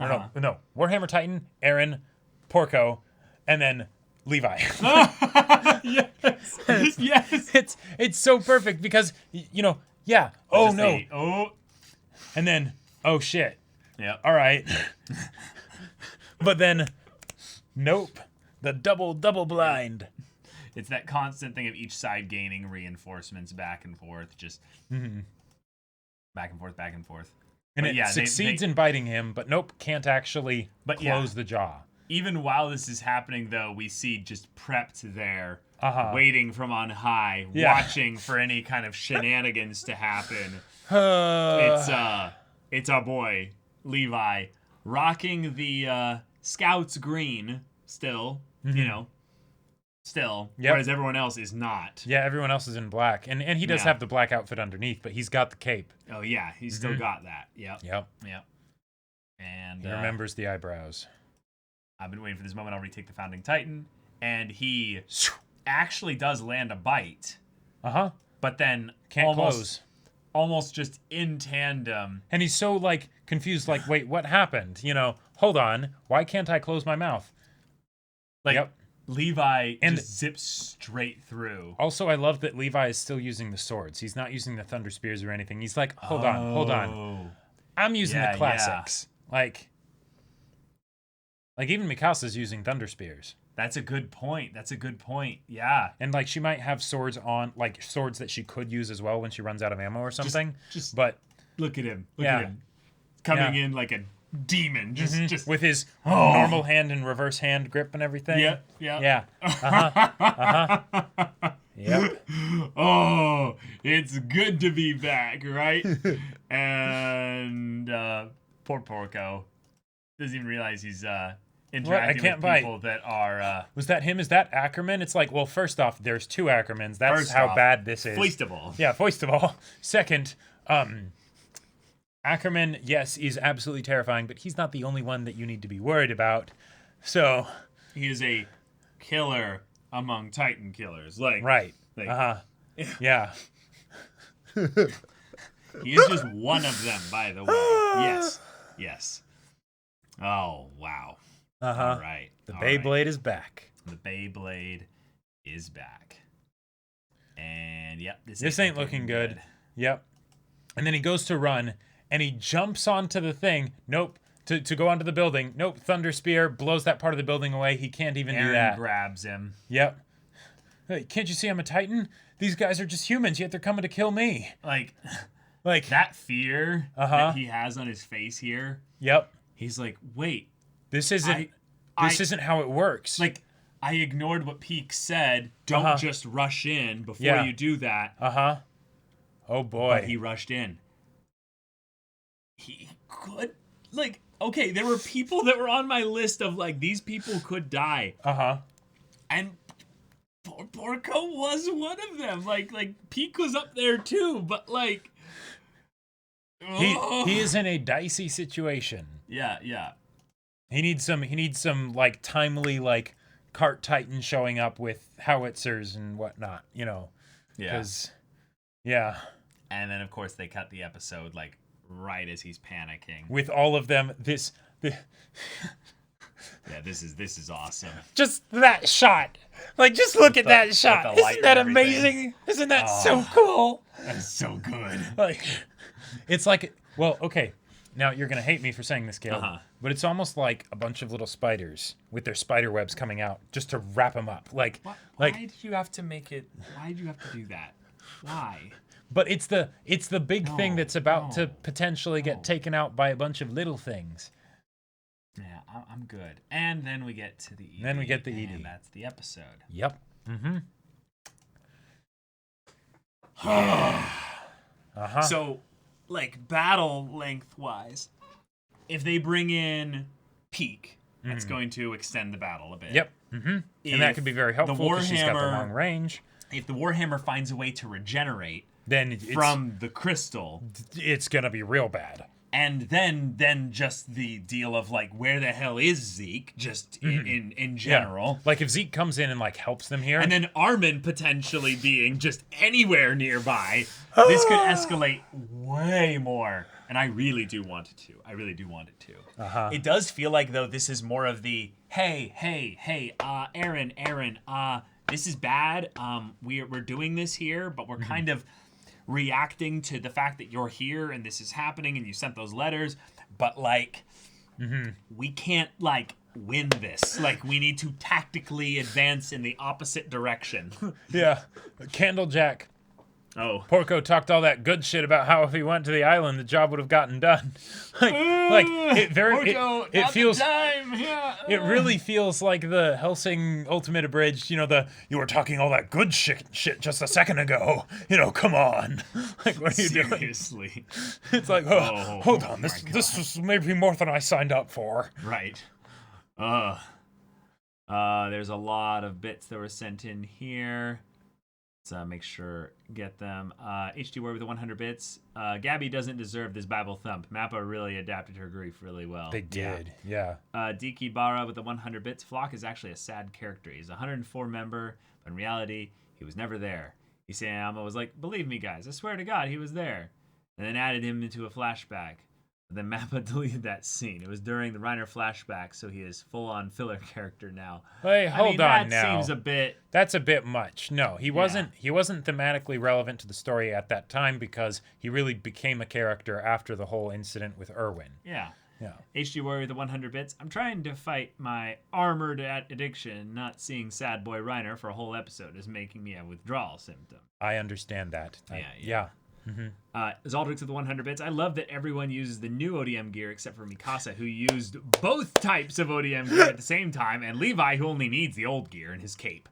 No. Warhammer Titan, Eren, Porco, and then Levi. Yes. It's so perfect because and then oh shit. Yeah. All right. But then nope. The double blind. It's that constant thing of each side gaining reinforcements back and forth, just back and forth, back and forth. And it succeeds in biting him, but nope, can't actually close the jaw. Even while this is happening, though, we see just prepped there, waiting from on high, watching for any kind of shenanigans to happen. It's our boy, Levi, rocking the Scouts green still, whereas everyone else is not. Yeah, everyone else is in black. And he does have the black outfit underneath, but he's got the cape. Oh, yeah, he's still got that. Yep. And he remembers the eyebrows. I've been waiting for this moment. I'll retake the Founding Titan. And he actually does land a bite. But then can't close. Almost just in tandem. And he's so, like, confused, like, wait, what happened? Hold on. Why can't I close my mouth? Like, Levi just zips straight through. Also, I love that Levi is still using the swords. He's not using the thunder spears or anything. He's like, hold on. I'm using the classics. Like even Mikasa's using thunder spears. That's a good point. Yeah. And like she might have swords on, like swords that she could use as well when she runs out of ammo or something. But look at him. Look at him. Coming in like a demon. Just with his normal hand and reverse hand grip and everything. Yeah. Yep. Oh, it's good to be back, right? And poor Porco doesn't even realize he's interacting with people that are... Was that him? Is that Ackerman? It's like, well, first off, there's two Ackermans. That's how bad this is. First of all. Yeah, first of all. Second, Ackerman, yes, is absolutely terrifying, but he's not the only one that you need to be worried about. So... He is a killer among Titan killers. Right. Yeah. He is just one of them, by the way. Yes. Oh, wow. All right. The Beyblade is back. The Beyblade is back. And, this ain't looking good. Yep. And then he goes to run, and he jumps onto the thing. Nope. To go onto the building. Nope. Thunder Spear blows that part of the building away. He can't even do that. Eren grabs him. Yep. Hey, can't you see I'm a Titan? These guys are just humans, yet they're coming to kill me. Like that fear that he has on his face here. Yep. He's like, wait. This isn't how it works. Like, I ignored what Pique said. Don't just rush in before you do that. Oh, boy. But he rushed in. He could... Like, okay, there were people that were on my list of, like, these people could die. And Porco was one of them. Like Pique was up there, too. But, like... He is in a dicey situation. Yeah. He needs some like timely like cart Titan showing up with howitzers and whatnot, Yeah. And then of course they cut the episode like right as he's panicking. With all of them, this is awesome. Just that shot. Like just look at that shot. Isn't that amazing? Isn't that so cool? That's so good. Like it's like, well, okay. Now, you're going to hate me for saying this, Caleb, but it's almost like a bunch of little spiders with their spider webs coming out just to wrap them up. Why did you have to make it... Why did you have to do that? Why? But it's the big thing that's about to potentially get taken out by a bunch of little things. Yeah, I'm good. And then we get to the ED. And that's the episode. Yep. So... like battle lengthwise, if they bring in Pique, that's going to extend the battle a bit. Yep. And that could be very helpful because she's got the long range. If the Warhammer finds a way to regenerate from the crystal, it's gonna be real bad. And then just the deal of like where the hell is Zeke just in general. Yeah. Like if Zeke comes in and like helps them here. And then Armin potentially being just anywhere nearby. This could escalate way more. And I really do want it to. It does feel like though this is more of the hey, Eren, this is bad. We're doing this here, but we're kind of reacting to the fact that you're here and this is happening and you sent those letters, but like we can't like win this. Like, we need to tactically advance in the opposite direction. Yeah. Candlejack. Oh. Porco talked all that good shit about how if he went to the island, the job would have gotten done. Porco, it feels the time. Yeah. It really feels like the Helsing Ultimate Abridged, you were talking all that good shit just a second ago. Come on. Like, what are you doing? Seriously. It's like, hold on. This was maybe more than I signed up for. Right. There's a lot of bits that were sent in here. Let's make sure, get them. HD Word with the 100 bits. Gaby doesn't deserve this Bible thump. Mappa really adapted her grief really well. They did, yeah. Diki Bara with the 100 bits. Flock is actually a sad character. He's a 104 member, but in reality, he was never there. Isayama was like, believe me, guys, I swear to God, he was there. And then added him into a flashback. Then Mappa deleted that scene. It was during the Reiner flashback, so he is full-on filler character now. Hey, hold on now. That seems a bit... That's a bit much. No, he wasn't thematically relevant to the story at that time because he really became a character after the whole incident with Erwin. Yeah. Yeah. HD Warrior the 100 bits. I'm trying to fight my armored addiction. Not seeing Sad Boy Reiner for a whole episode is making me a withdrawal symptom. I understand that. Yeah. Mm-hmm. Zaldrix with the 100 bits. I love that everyone uses the new ODM gear except for Mikasa, who used both types of ODM gear at the same time, and Levi, who only needs the old gear and his cape.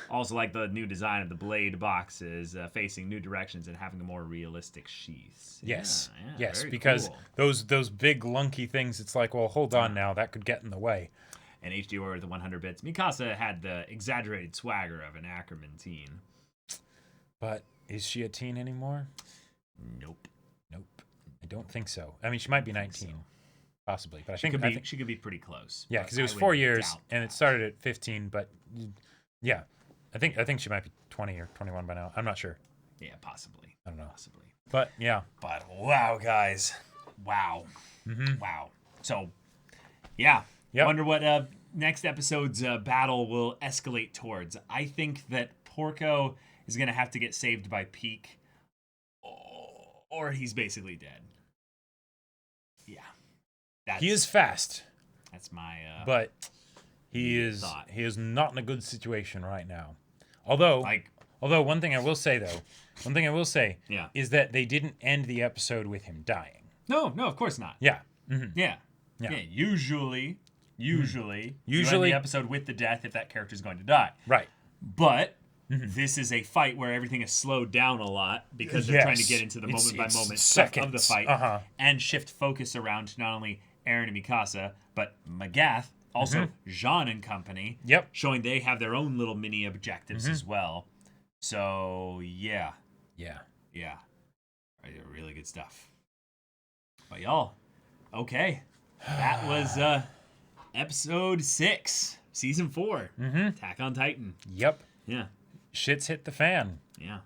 Also like the new design of the blade boxes facing new directions and having a more realistic sheath. Yes, yes, because cool. those big lunky things, it's like, well, hold on now, that could get in the way. And HD Warrior with the 100 bits. Mikasa had the exaggerated swagger of an Ackerman teen. But is she a teen anymore? Nope. I don't think so. I mean, she might be 19, possibly, but she could be pretty close. Yeah, because it was 4 years and it started at 15. But yeah, I think she might be 20 or 21 by now. I'm not sure. Yeah, possibly. I don't know. Possibly. But yeah. But wow, guys, wow, wow. So yeah, wonder what next episode's battle will escalate towards. I think that Porco is gonna have to get saved by Pique. Or he's basically dead. Yeah. He is fast. That's my but he is not in a good situation right now. Although one thing I will say is that they didn't end the episode with him dying. No, of course not. Yeah. Mm-hmm. Yeah. Usually you end the episode with the death if that character is going to die. Right. But this is a fight where everything is slowed down a lot because they're trying to get into the moment-by-moment stuff of the fight and shift focus around not only Eren and Mikasa, but Magath, also Jean and company, showing they have their own little mini objectives as well. So, yeah. Really good stuff. But y'all, okay. That was episode 6, season 4, Attack on Titan. Yep. Yeah. Shit's hit the fan. Yeah.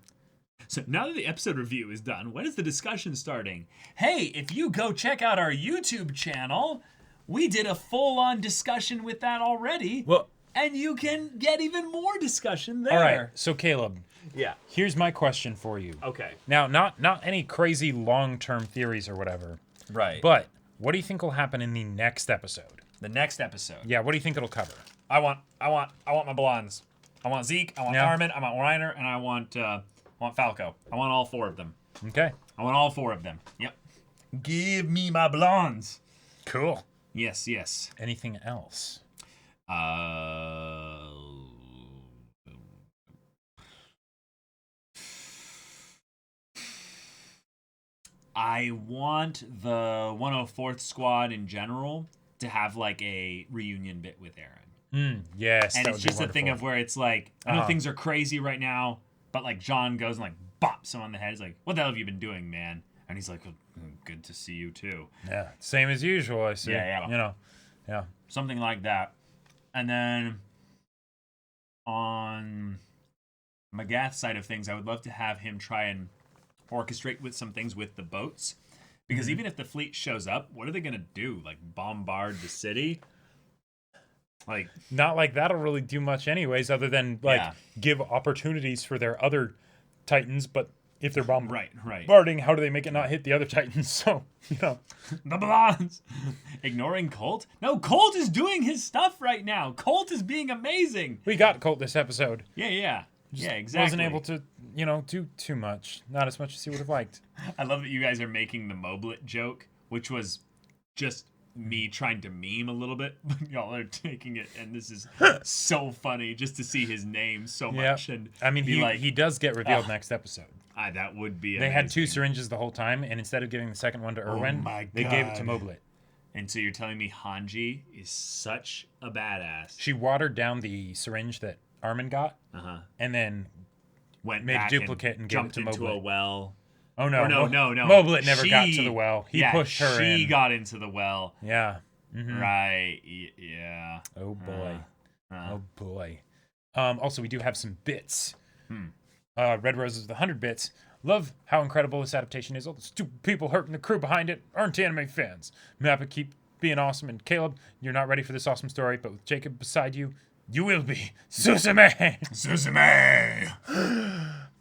So now that the episode review is done, when is the discussion starting? Hey, if you go check out our YouTube channel, we did a full-on discussion with that already. Well, and you can get even more discussion there. All right. So Caleb. Yeah. Here's my question for you. Okay. Now, not any crazy long-term theories or whatever. Right. But what do you think will happen in the next episode? The next episode. Yeah. What do you think it'll cover? I want my blondes. I want Zeke, I want Armin, I want Reiner, and I want Falco. I want all 4 of them. Okay. I want all 4 of them. Yep. Give me my blondes. Cool. Yes. Anything else? I want the 104th squad in general to have like a reunion bit with Eren. Yes, and it's just a thing of where it's like, I know things are crazy right now, but like John goes and like bops him on the head. He's like, "What the hell have you been doing, man?" And he's like, "Good to see you too." Yeah, same as usual. I see. Yeah. Something like that. And then on Magath's side of things, I would love to have him try and orchestrate with some things with the boats, because even if the fleet shows up, what are they gonna do? Like bombard the city? Like, not like that'll really do much anyways, other than give opportunities for their other Titans. But if they're right. bombarding, how do they make it not hit the other Titans? So, the blondes. Ignoring Colt? No, Colt is doing his stuff right now. Colt is being amazing. We got Colt this episode. Yeah, exactly. Wasn't able to, do too much. Not as much as he would have liked. I love that you guys are making the Moblet joke, which was just me trying to meme a little bit, but y'all are taking it, and this is so funny just to see his name so much. And I mean, he does get revealed next episode. That would be They amazing. had 2 syringes the whole time, and instead of giving the second one to Erwin, they gave it to Moblet. And so you're telling me Hanji is such a badass. She watered down the syringe that Armin got, and then made a duplicate and gave it to Moblet. Into a well. Oh, no. No. Moblet never got to the well. He pushed her in. She got into the well. Yeah. Right. Yeah. Oh, boy. Oh, boy. Also, we do have some bits. Red Roses with 100 bits. Love how incredible this adaptation is. All the stupid people hurting the crew behind it aren't anime fans. Mappa, keep being awesome. And Caleb, you're not ready for this awesome story, but with Jacob beside you, you will be. Suzume! Suzume!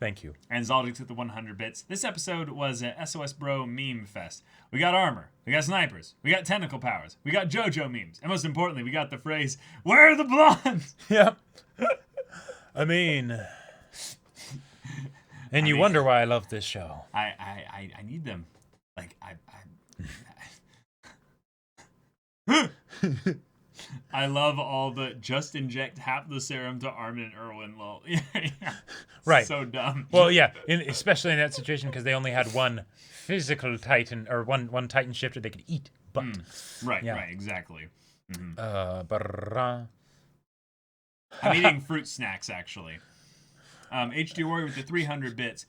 Thank you. And Zaldic took the 100 bits. This episode was an SOS Bro meme fest. We got armor. We got snipers. We got tentacle powers. We got JoJo memes. And most importantly, we got the phrase, "Where are the blondes?" Yep. I mean... And you wonder why I love this show. I need them. Like, I love all the just inject half the serum to Armin and Erwin. Lol. Yeah. Right. So dumb. Well, yeah, especially in that situation because they only had one physical Titan or one Titan shifter they could eat. But right, exactly. I'm eating fruit snacks actually. HD Warrior with the 300 bits.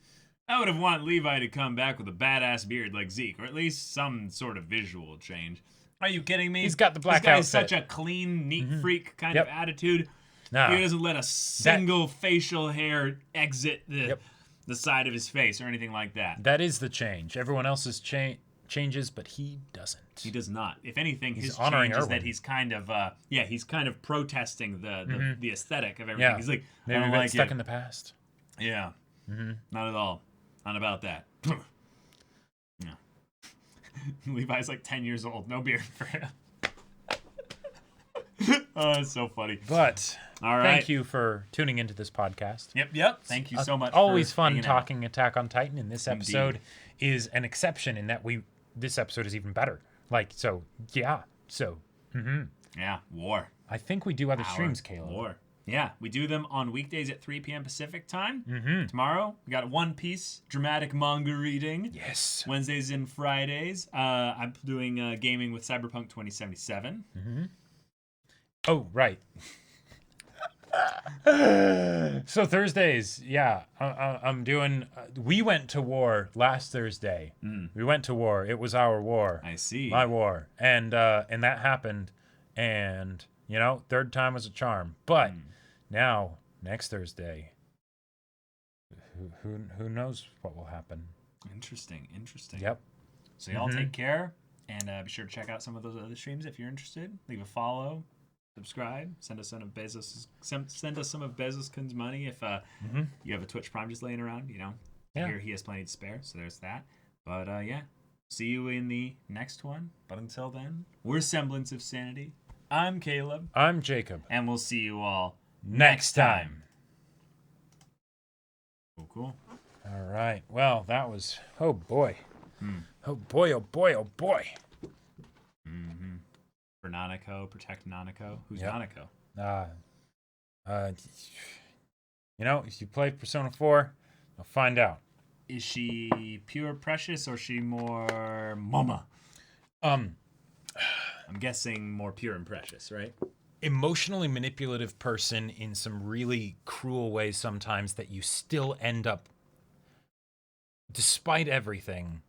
I would have wanted Levi to come back with a badass beard like Zeke, or at least some sort of visual change. Are you kidding me? He's got the black outfit. This guy outfit. is such a clean, neat freak kind of attitude. No. He doesn't let a single facial hair exit the side of his face or anything like that. That is the change. Everyone else's changes, but he doesn't. He does not. If anything, he's his honoring change is Erwin. that he's kind of he's kind of protesting the aesthetic of everything. Yeah. He's like, maybe I don't like stuck it. in the past. Yeah. Not at all. Not about that. Yeah. Levi's like 10 years old. No beard for him. Oh, it's so funny. But all right. Thank you for tuning into this podcast. Yep. Thank you so much. Always for fun talking Attack on Titan, and this episode Indeed. is an exception in that this episode is even better. Yeah, war. I think we do other streams, Caleb. War. Yeah, we do them on weekdays at 3 p.m. Pacific time. Tomorrow, we got One Piece dramatic manga reading. Yes. Wednesdays and Fridays. I'm doing gaming with Cyberpunk 2077. Oh, right. So Thursdays, I'm doing. We went to war last Thursday. We went to war. It was our war. I see. My war, and that happened, and third time was a charm. But now next Thursday, who knows what will happen? Interesting. Yep. So y'all take care, and be sure to check out some of those other streams if you're interested. Leave a follow. Subscribe. Send us some of Bezos' money if you have a Twitch Prime just laying around. Here he has plenty to spare, so there's that. But see you in the next one. But until then, we're Semblance of Sanity. I'm Caleb. I'm Jacob. And we'll see you all next time. Cool. All right. Well, that was. Oh boy. Oh boy. Oh boy. Oh boy. For Nanako, protect Nanako. Who's Yep. Nanako? If you play Persona 4, you'll find out. Is she pure precious or is she more mama? I'm guessing more pure and precious, right? Emotionally manipulative person in some really cruel ways sometimes that you still end up, despite everything,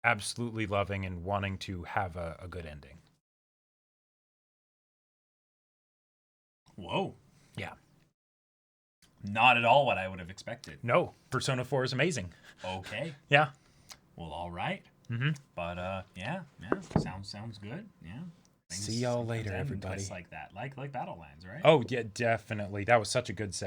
absolutely loving and wanting to have a good ending. Whoa. Yeah. Not at all what I would have expected. No, Persona 4 is amazing. Okay. Yeah. Well, all right. But sounds good. Yeah. See y'all later, everybody. Like that, like Battlelands, right? Oh yeah, definitely. That was such a good set.